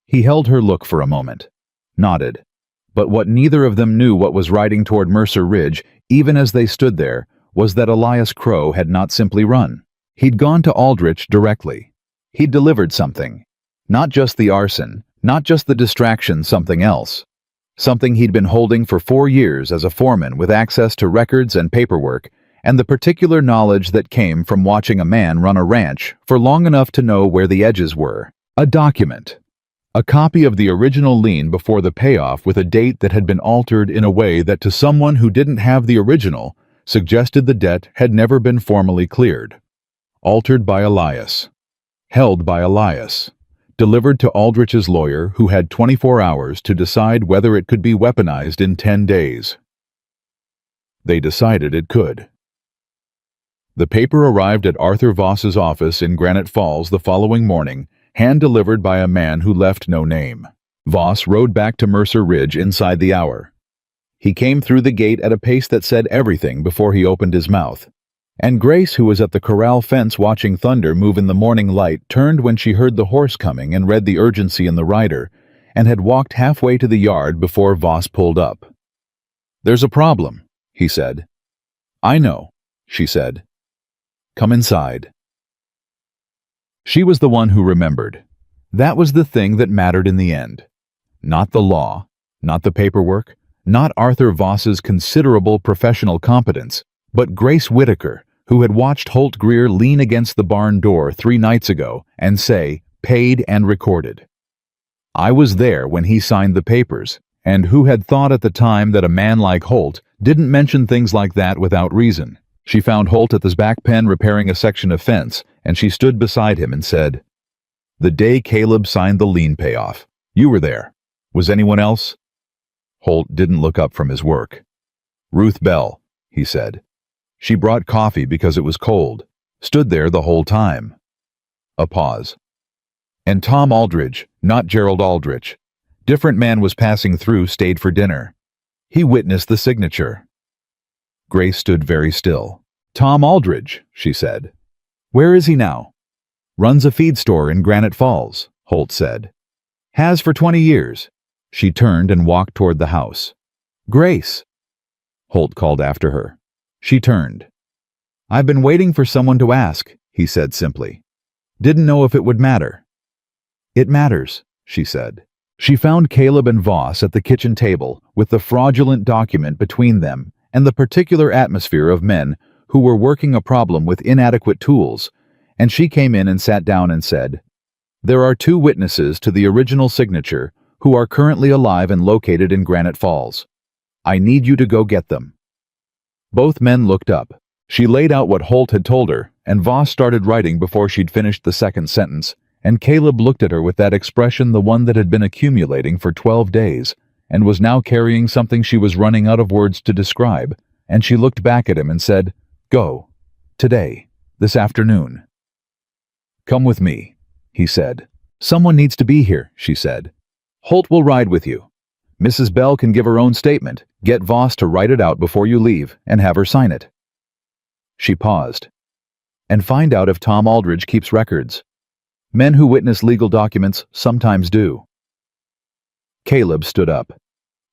He held her look for a moment, nodded. But what neither of them knew what was riding toward Mercer Ridge, even as they stood there, was that Elias Crow had not simply run. He'd gone to Aldrich directly. He'd delivered something. Not just the arson, not just the distraction, something else. Something he'd been holding for 4 years as a foreman with access to records and paperwork, and the particular knowledge that came from watching a man run a ranch for long enough to know where the edges were. A document. A copy of the original lien before the payoff with a date that had been altered in a way that to someone who didn't have the original suggested the debt had never been formally cleared. Altered by Elias. Held by Elias. Delivered to Aldrich's lawyer, who had 24 hours to decide whether it could be weaponized in 10 days. They decided it could. The paper arrived at Arthur Voss's office in Granite Falls the following morning, hand-delivered by a man who left no name. Voss rode back to Mercer Ridge inside the hour. He came through the gate at a pace that said everything before he opened his mouth. And Grace, who was at the corral fence watching thunder move in the morning light, turned when she heard the horse coming and read the urgency in the rider, and had walked halfway to the yard before Voss pulled up. "There's a problem," he said. "I know," she said. "Come inside." She was the one who remembered. That was the thing that mattered in the end. Not the law, not the paperwork, not Arthur Voss's considerable professional competence, but Grace Whitaker, who had watched Holt Greer lean against the barn door 3 nights ago and say, "Paid and recorded." I was there when he signed the papers, and who had thought at the time that a man like Holt didn't mention things like that without reason. She found Holt at his back pen repairing a section of fence, and she stood beside him and said, "The day Caleb signed the lien payoff. You were there. Was anyone else?" Holt didn't look up from his work. "Ruth Bell," he said. "She brought coffee because it was cold. Stood there the whole time." A pause. "And Tom Aldrich, not Gerald Aldrich. Different man was passing through, stayed for dinner. He witnessed the signature." Grace stood very still. "Tom Aldrich," she said. "Where is he now?" "Runs a feed store in Granite Falls," Holt said. "Has for 20 years. She turned and walked toward the house. "Grace!" Holt called after her. She turned. "I've been waiting for someone to ask," he said simply. "Didn't know if it would matter." "It matters," she said. She found Caleb and Voss at the kitchen table with the fraudulent document between them and the particular atmosphere of men who were working a problem with inadequate tools, and she came in and sat down and said, "There are 2 witnesses to the original signature who are currently alive and located in Granite Falls. I need you to go get them." Both men looked up. She laid out what Holt had told her, and Voss started writing before she'd finished the second sentence, and Caleb looked at her with that expression, the one that had been accumulating for 12 days, and was now carrying something she was running out of words to describe, and she looked back at him and said, "Go. Today. This afternoon." "Come with me," he said. "Someone needs to be here," she said. "Holt will ride with you. Mrs. Bell can give her own statement. Get Voss to write it out before you leave, and have her sign it." She paused. "And find out if Tom Aldrich keeps records." Men who witness legal documents sometimes do. Caleb stood up.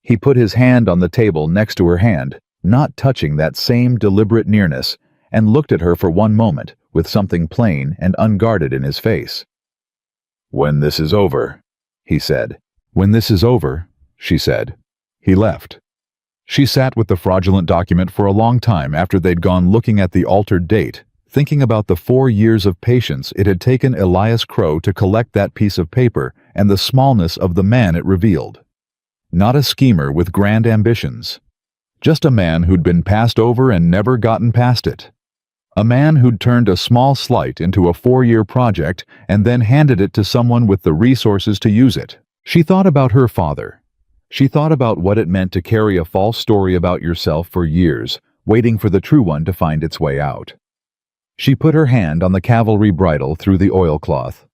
He put his hand on the table next to her hand, not touching that same deliberate nearness, and looked at her for one moment with something plain and unguarded in his face. "When this is over," he said. "When this is over," she said. He left. She sat with the fraudulent document for a long time after they'd gone looking at the altered date, thinking about the 4 years of patience it had taken Elias Crow to collect that piece of paper and the smallness of the man it revealed. Not a schemer with grand ambitions. Just a man who'd been passed over and never gotten past it. A man who'd turned a small slight into a 4-year project and then handed it to someone with the resources to use it. She thought about her father. She thought about what it meant to carry a false story about yourself for years, waiting for the true one to find its way out. She put her hand on the cavalry bridle through the oilcloth.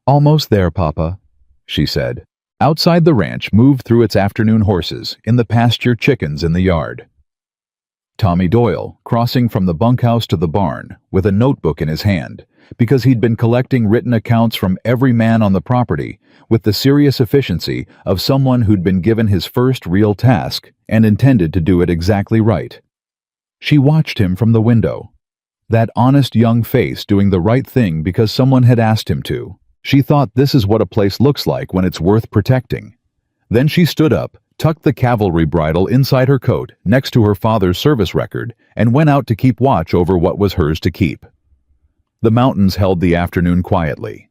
"Almost there, Papa," she said. Outside the ranch moved through its afternoon horses, in the pasture chickens in the yard. Tommy Doyle, crossing from the bunkhouse to the barn, with a notebook in his hand, because he'd been collecting written accounts from every man on the property, with the serious efficiency of someone who'd been given his first real task and intended to do it exactly right. She watched him from the window. That honest young face doing the right thing because someone had asked him to. She thought this is what a place looks like when it's worth protecting. Then she stood up, tucked the cavalry bridle inside her coat next to her father's service record, and went out to keep watch over what was hers to keep. The mountains held the afternoon quietly.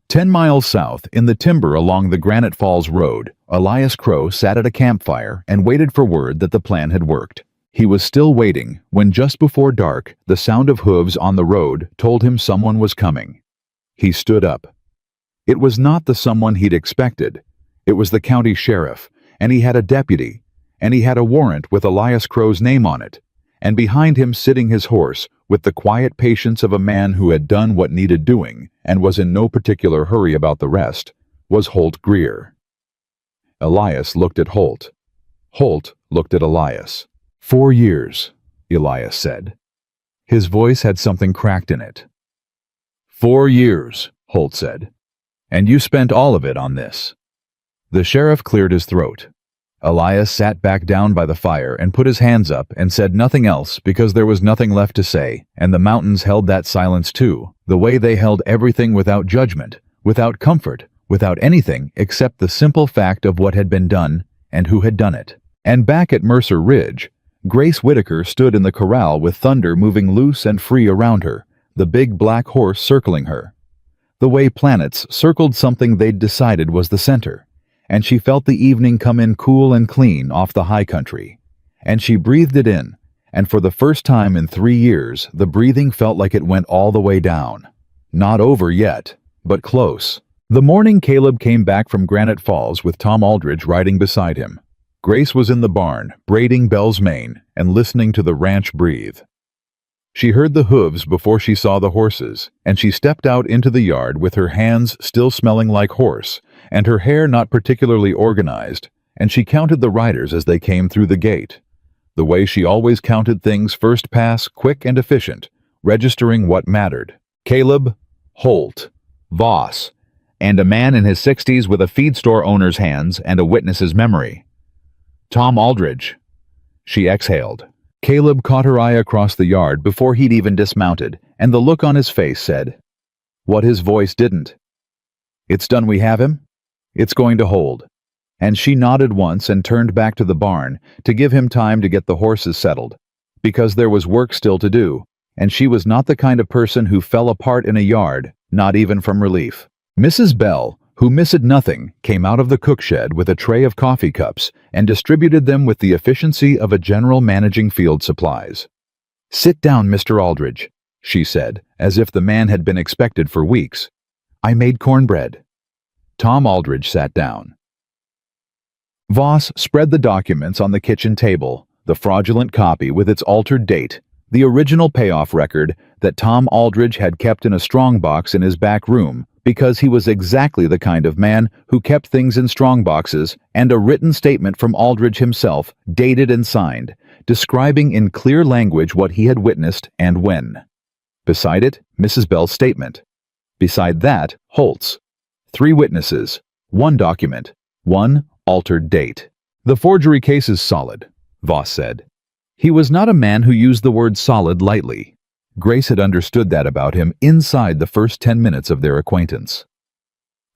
10 miles south, in the timber along the Granite Falls Road, Elias Crow sat at a campfire and waited for word that the plan had worked. He was still waiting when just before dark, the sound of hooves on the road told him someone was coming. He stood up. It was not the someone he'd expected. It was the county sheriff, and he had a deputy, and he had a warrant with Elias Crow's name on it, and behind him sitting his horse, with the quiet patience of a man who had done what needed doing and was in no particular hurry about the rest, was Holt Greer. Elias looked at Holt. Holt looked at Elias. 4 years, Elias said. His voice had something cracked in it. 4 years, Holt said. And you spent all of it on this. The sheriff cleared his throat. Elias sat back down by the fire and put his hands up and said nothing else because there was nothing left to say, and the mountains held that silence too, the way they held everything without judgment, without comfort, without anything except the simple fact of what had been done and who had done it. And back at Mercer Ridge, Grace Whitaker stood in the corral with Thunder moving loose and free around her, the big black horse circling her. The way planets circled something they'd decided was the center, and she felt the evening come in cool and clean off the high country. And she breathed it in, and for the first time in 3 years, the breathing felt like it went all the way down. Not over yet, but close. The morning Caleb came back from Granite Falls with Tom Aldridge riding beside him. Grace was in the barn, braiding Belle's mane and listening to the ranch breathe. She heard the hooves before she saw the horses, and she stepped out into the yard with her hands still smelling like horse, and her hair not particularly organized, and she counted the riders as they came through the gate. The way she always counted things first pass, quick and efficient, registering what mattered. Caleb, Holt, Voss, and a man in his 60s with a feed store owner's hands and a witness's memory. Tom Aldridge. She exhaled. Caleb caught her eye across the yard before he'd even dismounted, and the look on his face said what his voice didn't. "It's done, we have him? It's going to hold." And she nodded once and turned back to the barn to give him time to get the horses settled, because there was work still to do, and she was not the kind of person who fell apart in a yard, not even from relief. Mrs. Bell, who missed nothing, came out of the cook shed with a tray of coffee cups and distributed them with the efficiency of a general managing field supplies. "Sit down, Mr. Aldridge," she said, as if the man had been expected for weeks. "I made cornbread." Tom Aldridge sat down. Voss spread the documents on the kitchen table, the fraudulent copy with its altered date, the original payoff record that Tom Aldridge had kept in a strongbox in his back room, because he was exactly the kind of man who kept things in strongboxes, and a written statement from Aldridge himself, dated and signed, describing in clear language what he had witnessed and when. Beside it, Mrs. Bell's statement. Beside that, Holtz. 3 witnesses, 1 document, 1 altered date. The forgery case is solid, Voss said. He was not a man who used the word solid lightly. Grace had understood that about him inside the first 10 minutes of their acquaintance.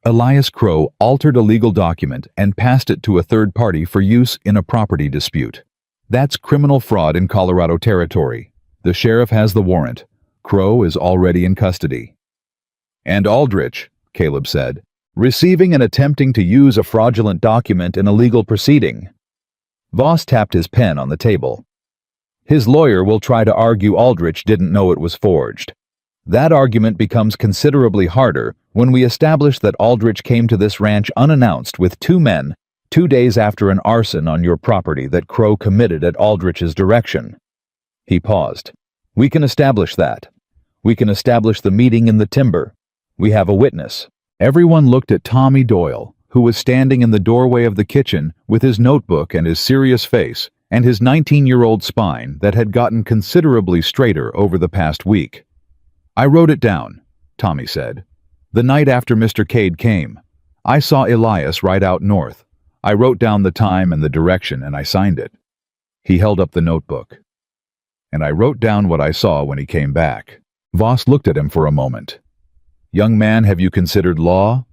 Elias Crow altered a legal document and passed it to a third party for use in a property dispute. That's criminal fraud in Colorado territory. The sheriff has the warrant. Crow is already in custody. And Aldrich, Caleb said, receiving and attempting to use a fraudulent document in a legal proceeding. Voss tapped his pen on the table. His lawyer will try to argue Aldrich didn't know it was forged. That argument becomes considerably harder when we establish that Aldrich came to this ranch unannounced with 2 men 2 days after an arson on your property that Crow committed at Aldrich's direction. He paused. We can establish that. We can establish the meeting in the timber. We have a witness. Everyone looked at Tommy Doyle, who was standing in the doorway of the kitchen with his notebook and his serious face and his 19-year-old spine that had gotten considerably straighter over the past week. I wrote it down, Tommy said. The night after Mr. Cade came. I saw Elias right out north. I wrote down the time and the direction and I signed it. He held up the notebook. And I wrote down what I saw when he came back. Voss looked at him for a moment. Young man, have you considered law?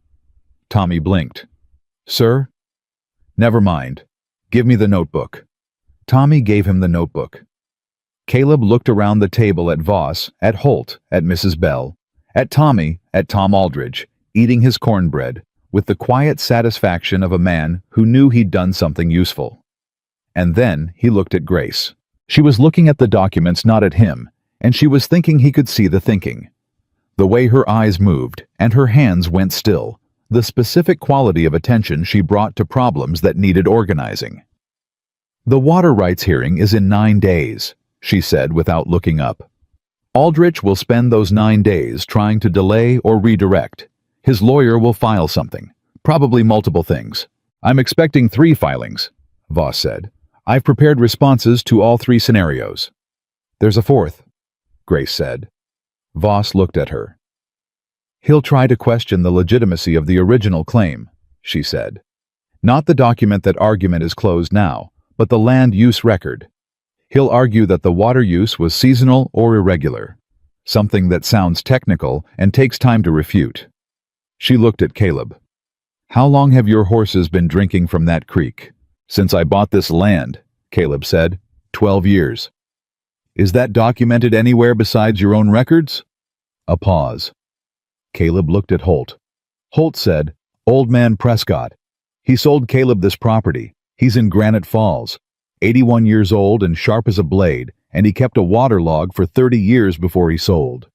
Tommy blinked. Sir? Never mind. Give me the notebook. Tommy gave him the notebook. Caleb looked around the table at Voss, at Holt, at Mrs. Bell, at Tommy, at Tom Aldrich, eating his cornbread, with the quiet satisfaction of a man who knew he'd done something useful. And then he looked at Grace. She was looking at the documents, not at him, and she was thinking he could see the thinking. The way her eyes moved and her hands went still, the specific quality of attention she brought to problems that needed organizing. The water rights hearing is in 9 days, she said without looking up. Aldrich will spend those 9 days trying to delay or redirect. His lawyer will file something, probably multiple things. I'm expecting 3 filings, Voss said. I've prepared responses to all 3 scenarios. There's a 4th, Grace said. Voss looked at her. He'll try to question the legitimacy of the original claim, she said. Not the document that argument is closed now, but the land use record. He'll argue that the water use was seasonal or irregular, something that sounds technical and takes time to refute. She looked at Caleb. How long have your horses been drinking from that creek? Since I bought this land, Caleb said. 12 years. Is that documented anywhere besides your own records? A pause. Caleb looked at Holt. Holt said, Old man Prescott. He sold Caleb this property. He's in Granite Falls, 81 years old and sharp as a blade, and he kept a water log for 30 years before he sold.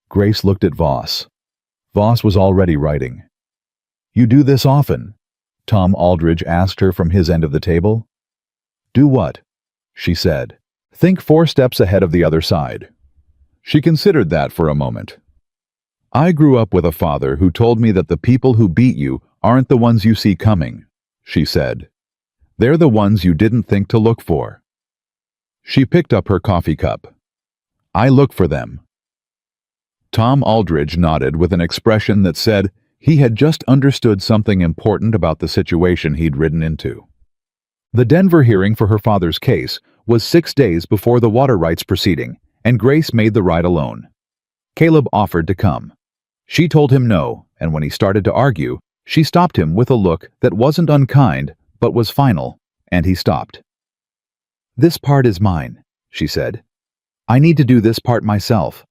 Grace looked at Voss. Voss was already writing. You do this often? Tom Aldrich asked her from his end of the table. Do what? She said. Think 4 steps ahead of the other side. She considered that for a moment. I grew up with a father who told me that the people who beat you aren't the ones you see coming, she said. They're the ones you didn't think to look for. She picked up her coffee cup. I look for them. Tom Aldrich nodded with an expression that said he had just understood something important about the situation he'd ridden into. The Denver hearing for her father's case was 6 days before the water rights proceeding, and Grace made the ride alone. Caleb offered to come. She told him no, and when he started to argue, she stopped him with a look that wasn't unkind, but was final, and he stopped. This part is mine, she said. I need to do this part myself.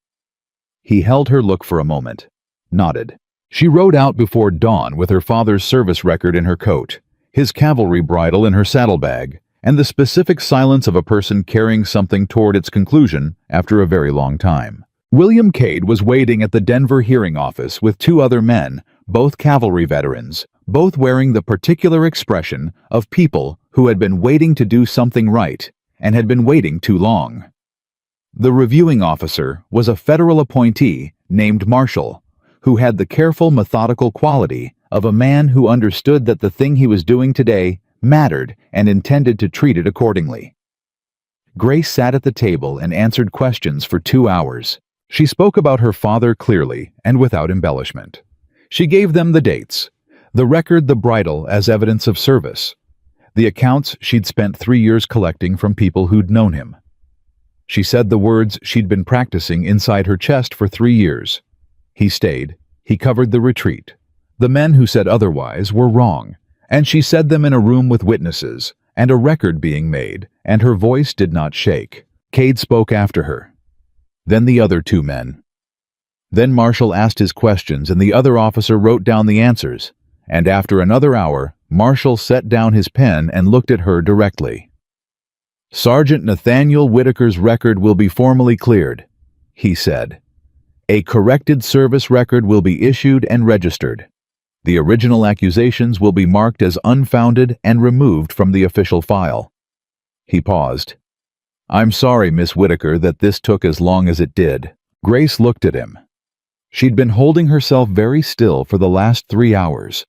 He held her look for a moment, nodded. She rode out before dawn with her father's service record in her coat, his cavalry bridle in her saddlebag, and the specific silence of a person carrying something toward its conclusion after a very long time. William Cade was waiting at the Denver hearing office with 2 other men, both cavalry veterans, both wearing the particular expression of people who had been waiting to do something right and had been waiting too long. The reviewing officer was a federal appointee named Marshall, who had the careful, methodical quality of a man who understood that the thing he was doing today mattered and intended to treat it accordingly. Grace sat at the table and answered questions for 2 hours. She spoke about her father clearly and without embellishment. She gave them the dates, the record, the bridle as evidence of service, the accounts she'd spent 3 years collecting from people who'd known him. She said the words she'd been practicing inside her chest for 3 years. He stayed. He covered the retreat. The men who said otherwise were wrong, and she said them in a room with witnesses, and a record being made, and her voice did not shake. Cade spoke after her. Then the other 2 men. Then Marshall asked his questions and the other officer wrote down the answers, and after another hour, Marshall set down his pen and looked at her directly. "Sergeant Nathaniel Whitaker's record will be formally cleared," he said. "A corrected service record will be issued and registered. The original accusations will be marked as unfounded and removed from the official file." He paused. "I'm sorry, Miss Whitaker, that this took as long as it did." Grace looked at him. She'd been holding herself very still for the last 3 hours,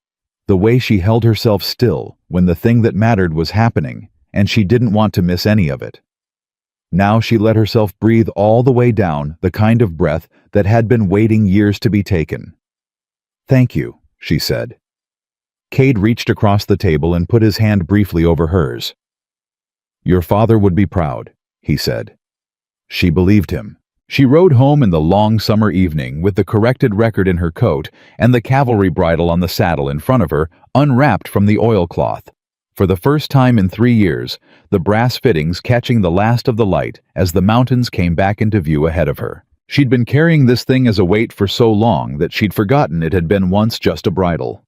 the way she held herself still when the thing that mattered was happening, and she didn't want to miss any of it. Now she let herself breathe all the way down, the kind of breath that had been waiting years to be taken. "Thank you," she said. Cade reached across the table and put his hand briefly over hers. "Your father would be proud," he said. She believed him. She rode home in the long summer evening with the corrected record in her coat and the cavalry bridle on the saddle in front of her, unwrapped from the oilcloth. For the first time in 3 years, the brass fittings catching the last of the light as the mountains came back into view ahead of her. She'd been carrying this thing as a weight for so long that she'd forgotten it had been once just a bridle.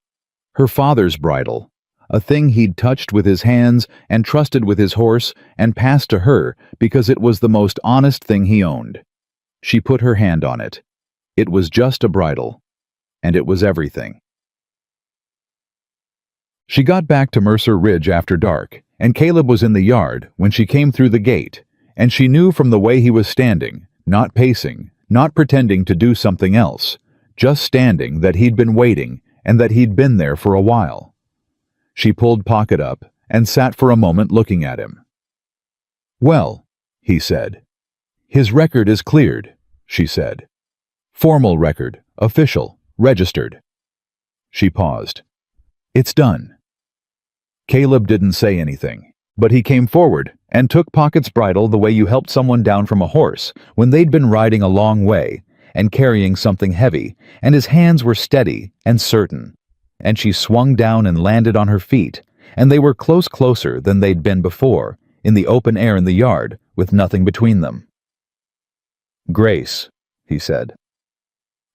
Her father's bridle, a thing he'd touched with his hands and trusted with his horse and passed to her because it was the most honest thing he owned. She put her hand on it. It was just a bridle, and it was everything. She got back to Mercer Ridge after dark, and Caleb was in the yard when she came through the gate, and she knew from the way he was standing, not pacing, not pretending to do something else, just standing, that he'd been waiting and that he'd been there for a while. She pulled Pocket up and sat for a moment looking at him. "Well," he said. "His record is cleared," she said. "Formal record, official, registered." She paused. "It's done." Caleb didn't say anything, but he came forward and took Pocket's bridle the way you helped someone down from a horse when they'd been riding a long way and carrying something heavy, and his hands were steady and certain, and she swung down and landed on her feet, and they were closer than they'd been before, in the open air in the yard, with nothing between them. "Grace," he said.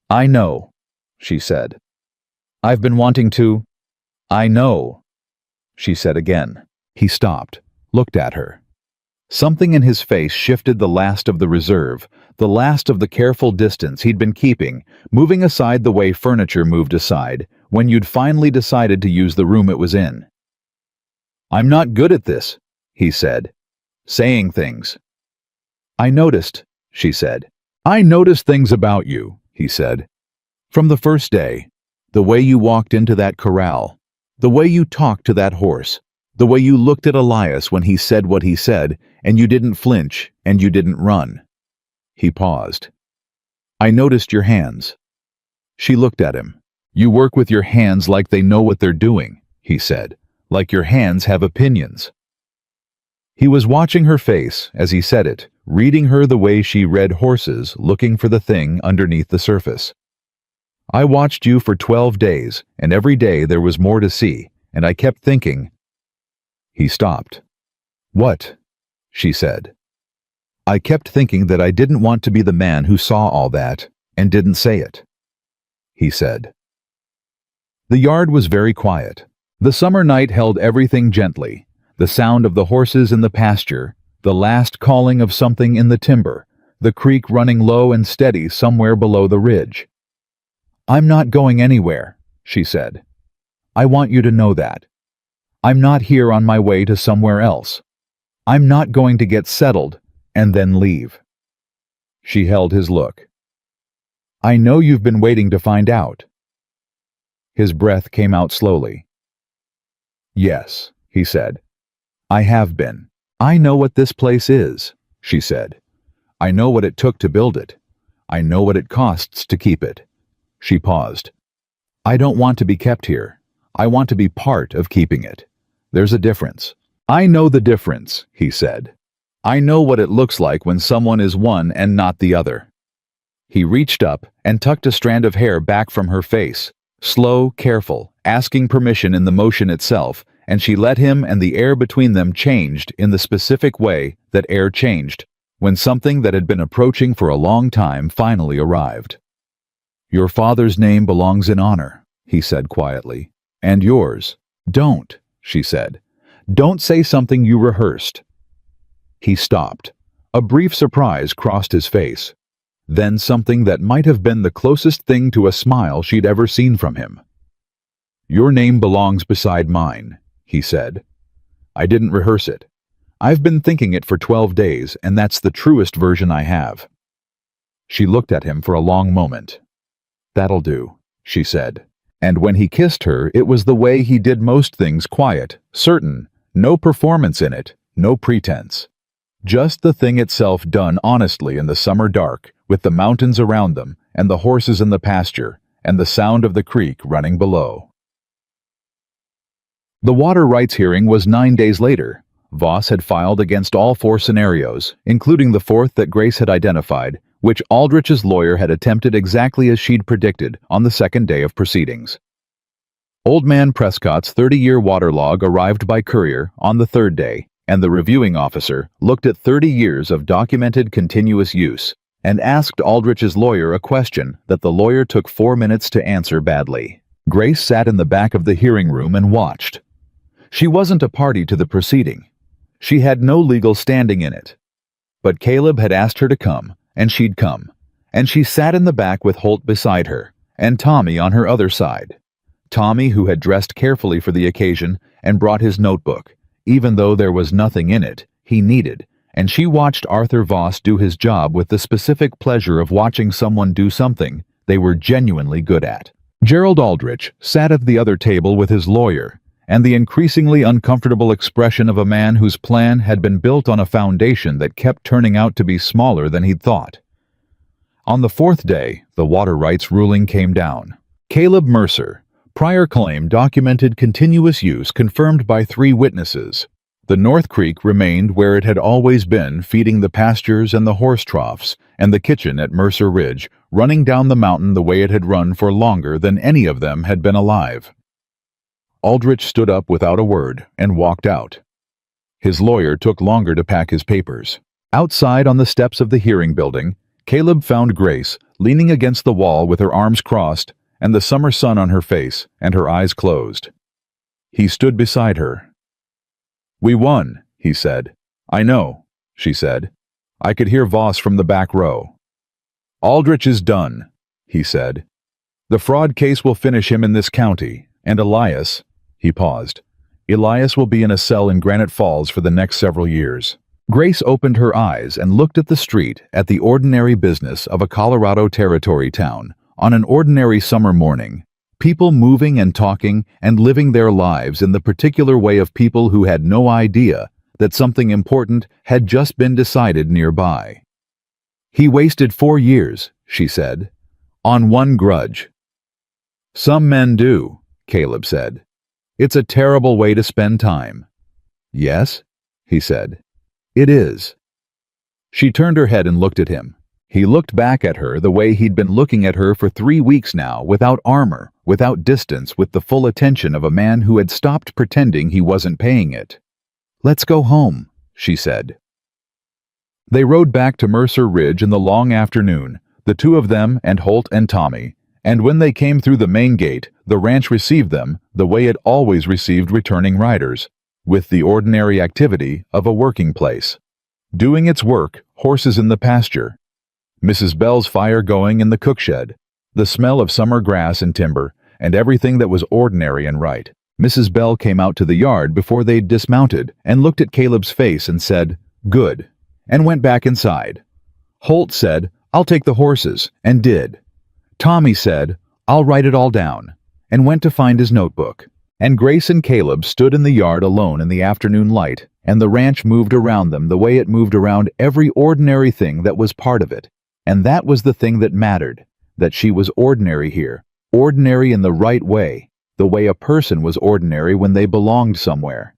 "I know," she said. "I've been wanting to—" "I know," she said again. He stopped, looked at her. Something in his face shifted the last of the reserve, the last of the careful distance he'd been keeping, moving aside the way furniture moved aside when you'd finally decided to use the room it was in. "I'm not good at this," he said. "Saying things." "I noticed," she said. "I noticed things about you," he said. "From the first day, the way you walked into that corral, the way you talked to that horse, the way you looked at Elias when he said what he said, and you didn't flinch, and you didn't run." He paused. "I noticed your hands." She looked at him. "You work with your hands like they know what they're doing," he said, "like your hands have opinions." He was watching her face as he said it, reading her the way she read horses looking for the thing underneath the surface. "I watched you for 12 days, and every day there was more to see, and I kept thinking—" He stopped. "What?" she said. "I kept thinking that I didn't want to be the man who saw all that, and didn't say it," he said. The yard was very quiet. The summer night held everything gently, the sound of the horses in the pasture, the last calling of something in the timber, the creek running low and steady somewhere below the ridge. "I'm not going anywhere," she said. "I want you to know that. I'm not here on my way to somewhere else. I'm not going to get settled and then leave." She held his look. "I know you've been waiting to find out." His breath came out slowly. "Yes," he said. "I have been. I know what this place is," she said. "I know what it took to build it. I know what it costs to keep it." She paused. "I don't want to be kept here. I want to be part of keeping it. There's a difference." "I know the difference," he said. "I know what it looks like when someone is one and not the other." He reached up and tucked a strand of hair back from her face, slow, careful, asking permission in the motion itself, and she let him, and the air between them changed in the specific way that air changed when something that had been approaching for a long time finally arrived. "Your father's name belongs in honor," he said quietly. "And yours." "Don't," she said. "Don't say something you rehearsed." He stopped. A brief surprise crossed his face. Then something that might have been the closest thing to a smile she'd ever seen from him. "Your name belongs beside mine," he said. "I didn't rehearse it. I've been thinking it for 12 days, and that's the truest version I have." She looked at him for a long moment. "That'll do," she said. And when he kissed her, it was the way he did most things, quiet, certain, no performance in it, no pretense. Just the thing itself done honestly in the summer dark, with the mountains around them, and the horses in the pasture, and the sound of the creek running below. The water rights hearing was 9 days later. Voss had filed against all 4 scenarios, including the 4th that Grace had identified, which Aldrich's lawyer had attempted exactly as she'd predicted on the 2nd day of proceedings. Old Man Prescott's 30-year water log arrived by courier on the 3rd day, and the reviewing officer looked at 30 years of documented continuous use and asked Aldrich's lawyer a question that the lawyer took 4 minutes to answer badly. Grace sat in the back of the hearing room and watched. She wasn't a party to the proceeding. She had no legal standing in it. But Caleb had asked her to come, and she'd come, and she sat in the back with Holt beside her, and Tommy on her other side. Tommy, who had dressed carefully for the occasion and brought his notebook, even though there was nothing in it he needed, and she watched Arthur Voss do his job with the specific pleasure of watching someone do something they were genuinely good at. Gerald Aldrich sat at the other table with his lawyer, and the increasingly uncomfortable expression of a man whose plan had been built on a foundation that kept turning out to be smaller than he'd thought. On the 4th day, the water rights ruling came down. Caleb Mercer, prior claim documented continuous use confirmed by 3 witnesses. The North Creek remained where it had always been, feeding the pastures and the horse troughs, and the kitchen at Mercer Ridge, running down the mountain the way it had run for longer than any of them had been alive. Aldrich stood up without a word and walked out. His lawyer took longer to pack his papers. Outside on the steps of the hearing building, Caleb found Grace leaning against the wall with her arms crossed and the summer sun on her face and her eyes closed. He stood beside her. "We won," he said. "I know," she said. I could hear Voss from the back row. "Aldrich is done," he said. "The fraud case will finish him in this county, and Elias," he paused, "Elias will be in a cell in Granite Falls for the next several years." Grace opened her eyes and looked at the street, at the ordinary business of a Colorado Territory town, on an ordinary summer morning. People moving and talking and living their lives in the particular way of people who had no idea that something important had just been decided nearby. "He wasted 4 years," she said, "on one grudge." "Some men do," Caleb said. "It's a terrible way to spend time." "Yes," he said. "It is." She turned her head and looked at him. He looked back at her the way he'd been looking at her for 3 weeks now, without armor, without distance, with the full attention of a man who had stopped pretending he wasn't paying it. "Let's go home," she said. They rode back to Mercer Ridge in the long afternoon, the 2 of them and Holt and Tommy, and when they came through the main gate, the ranch received them the way it always received returning riders, with the ordinary activity of a working place. Doing its work, horses in the pasture, Mrs. Bell's fire going in the cookshed, the smell of summer grass and timber, and everything that was ordinary and right. Mrs. Bell came out to the yard before they'd dismounted and looked at Caleb's face and said, "Good," and went back inside. Holt said, "I'll take the horses," and did. Tommy said, "I'll write it all down," and went to find his notebook. And Grace and Caleb stood in the yard alone in the afternoon light, and the ranch moved around them the way it moved around every ordinary thing that was part of it, And that was the thing that mattered, that she was ordinary here, ordinary in the right way, the way a person was ordinary when they belonged somewhere.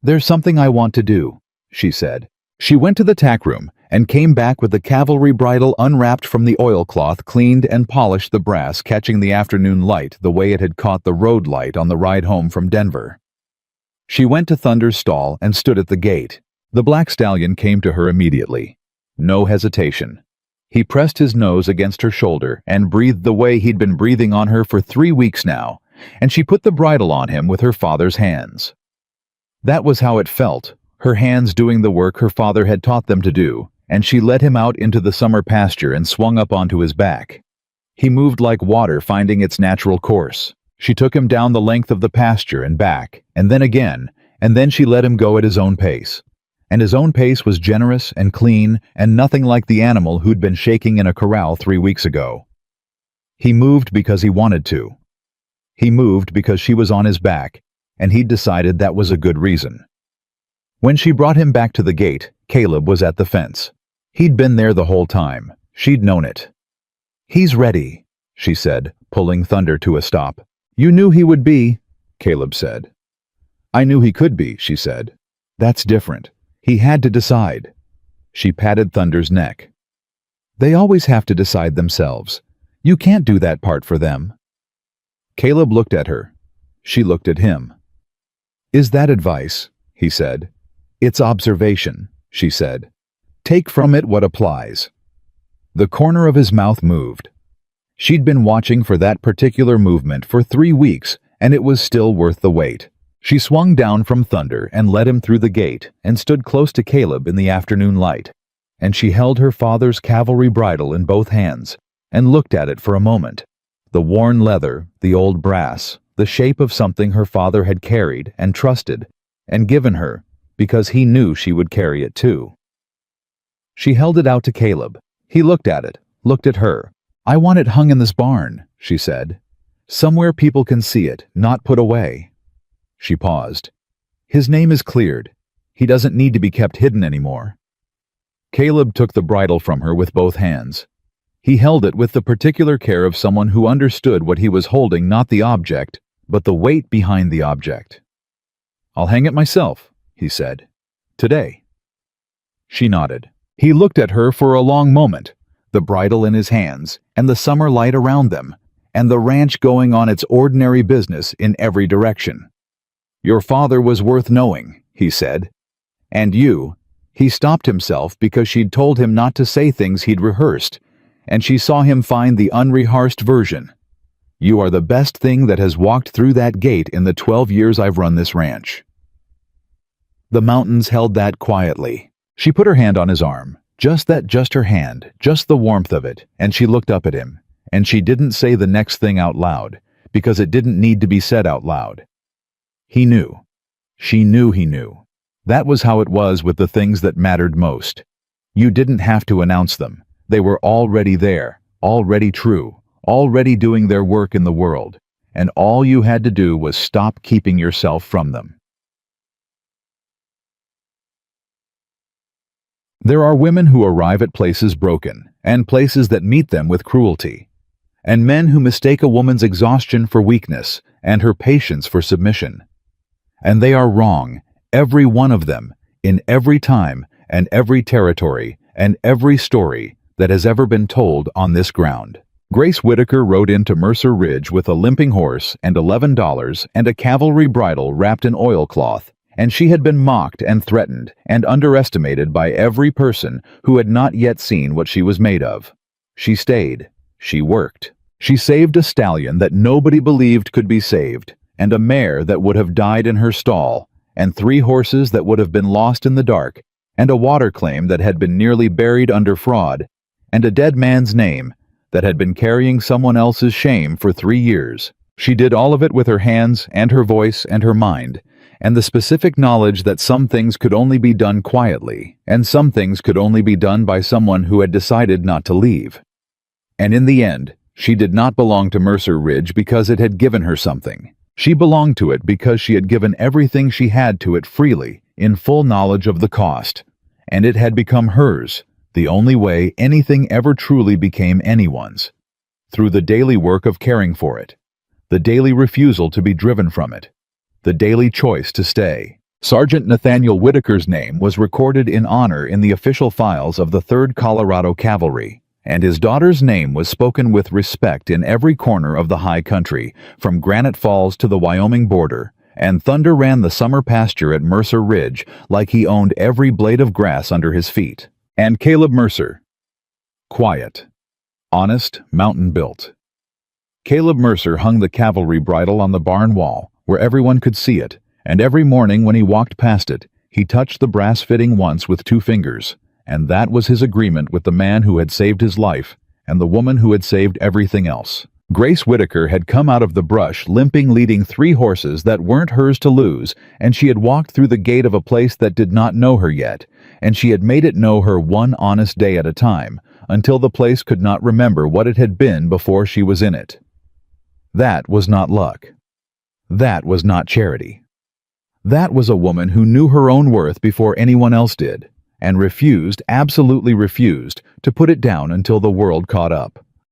"There's something I want to do," she said. She went to the tack room and came back with the cavalry bridle unwrapped from the oilcloth, cleaned and polished, the brass catching the afternoon light the way it had caught the road light on the ride home from Denver. She went to Thunder's stall and stood at the gate. The black stallion came to her immediately. No hesitation. He pressed his nose against her shoulder and breathed the way he'd been breathing on her for 3 weeks now, and she put the bridle on him with her father's hands. That was how it felt, her hands doing the work her father had taught them to do, and she led him out into the summer pasture and swung up onto his back. He moved like water finding its natural course. She took him down the length of the pasture and back, and then again, and then she let him go at his own pace. And his own pace was generous and clean and nothing like the animal who'd been shaking in a corral 3 weeks ago. He moved because he wanted to. He moved because she was on his back, and he'd decided that was a good reason. When she brought him back to the gate, Caleb was at the fence. He'd been there the whole time. She'd known it. "He's ready," she said, pulling Thunder to a stop. "You knew he would be," Caleb said. "I knew he could be," she said. "That's different. He had to decide." She patted Thunder's neck. "They always have to decide themselves. You can't do that part for them." Caleb looked at her. She looked at him. "Is that advice?" he said. "It's observation," she said. "Take from it what applies." The corner of his mouth moved. She'd been watching for that particular movement for 3 weeks, and it was still worth the wait. She swung down from Thunder and led him through the gate and stood close to Caleb in the afternoon light, and she held her father's cavalry bridle in both hands and looked at it for a moment. The worn leather, the old brass, the shape of something her father had carried and trusted and given her because he knew she would carry it too. She held it out to Caleb. He looked at it, looked at her. "I want it hung in this barn," she said. "Somewhere people can see it, not put away." She paused. "His name is cleared. He doesn't need to be kept hidden anymore." Caleb took the bridle from her with both hands. He held it with the particular care of someone who understood what he was holding, not the object, but the weight behind the object. "I'll hang it myself," he said. "Today." She nodded. He looked at her for a long moment, the bridle in his hands, and the summer light around them, and the ranch going on its ordinary business in every direction. "Your father was worth knowing," he said. "And you." He stopped himself because she'd told him not to say things he'd rehearsed, and she saw him find the unrehearsed version. "You are the best thing that has walked through that gate in the 12 years I've run this ranch." The mountains held that quietly. She put her hand on his arm, just her hand, just the warmth of it, and she looked up at him, and she didn't say the next thing out loud, because it didn't need to be said out loud. He knew. She knew he knew. That was how it was with the things that mattered most. You didn't have to announce them. They were already there, already true, already doing their work in the world, and all you had to do was stop keeping yourself from them. There are women who arrive at places broken, and places that meet them with cruelty, and men who mistake a woman's exhaustion for weakness and her patience for submission. And they are wrong, every one of them, in every time and every territory and every story that has ever been told on this ground. Grace Whitaker rode into Mercer Ridge with a limping horse and $11 and a cavalry bridle wrapped in oilcloth, and she had been mocked and threatened and underestimated by every person who had not yet seen what she was made of. She stayed. She worked. She saved a stallion that nobody believed could be saved, and a mare that would have died in her stall, and 3 horses that would have been lost in the dark, and a water claim that had been nearly buried under fraud, and a dead man's name that had been carrying someone else's shame for 3 years. She did all of it with her hands and her voice and her mind, and the specific knowledge that some things could only be done quietly, and some things could only be done by someone who had decided not to leave. And in the end, she did not belong to Mercer Ridge because it had given her something. She belonged to it because she had given everything she had to it freely, in full knowledge of the cost, and it had become hers, The only way anything ever truly became anyone's. Through the daily work of caring for it. The daily refusal to be driven from it. The daily choice to stay. Sergeant Nathaniel Whitaker's name was recorded in honor in the official files of the 3rd Colorado Cavalry, and his daughter's name was spoken with respect in every corner of the high country, from Granite Falls to the Wyoming border, and Thunder ran the summer pasture at Mercer Ridge like he owned every blade of grass under his feet. And Caleb Mercer. Quiet. Honest, mountain-built. Caleb Mercer hung the cavalry bridle on the barn wall, where everyone could see it, and every morning when he walked past it, he touched the brass fitting once with 2 fingers, and that was his agreement with the man who had saved his life and the woman who had saved everything else. Grace Whitaker had come out of the brush limping, leading 3 horses that weren't hers to lose, and she had walked through the gate of a place that did not know her yet, and she had made it know her one honest day at a time, until the place could not remember what it had been before she was in it. That was not luck. That was not charity. That was a woman who knew her own worth before anyone else did, and refused, absolutely refused, to put it down until the world caught up.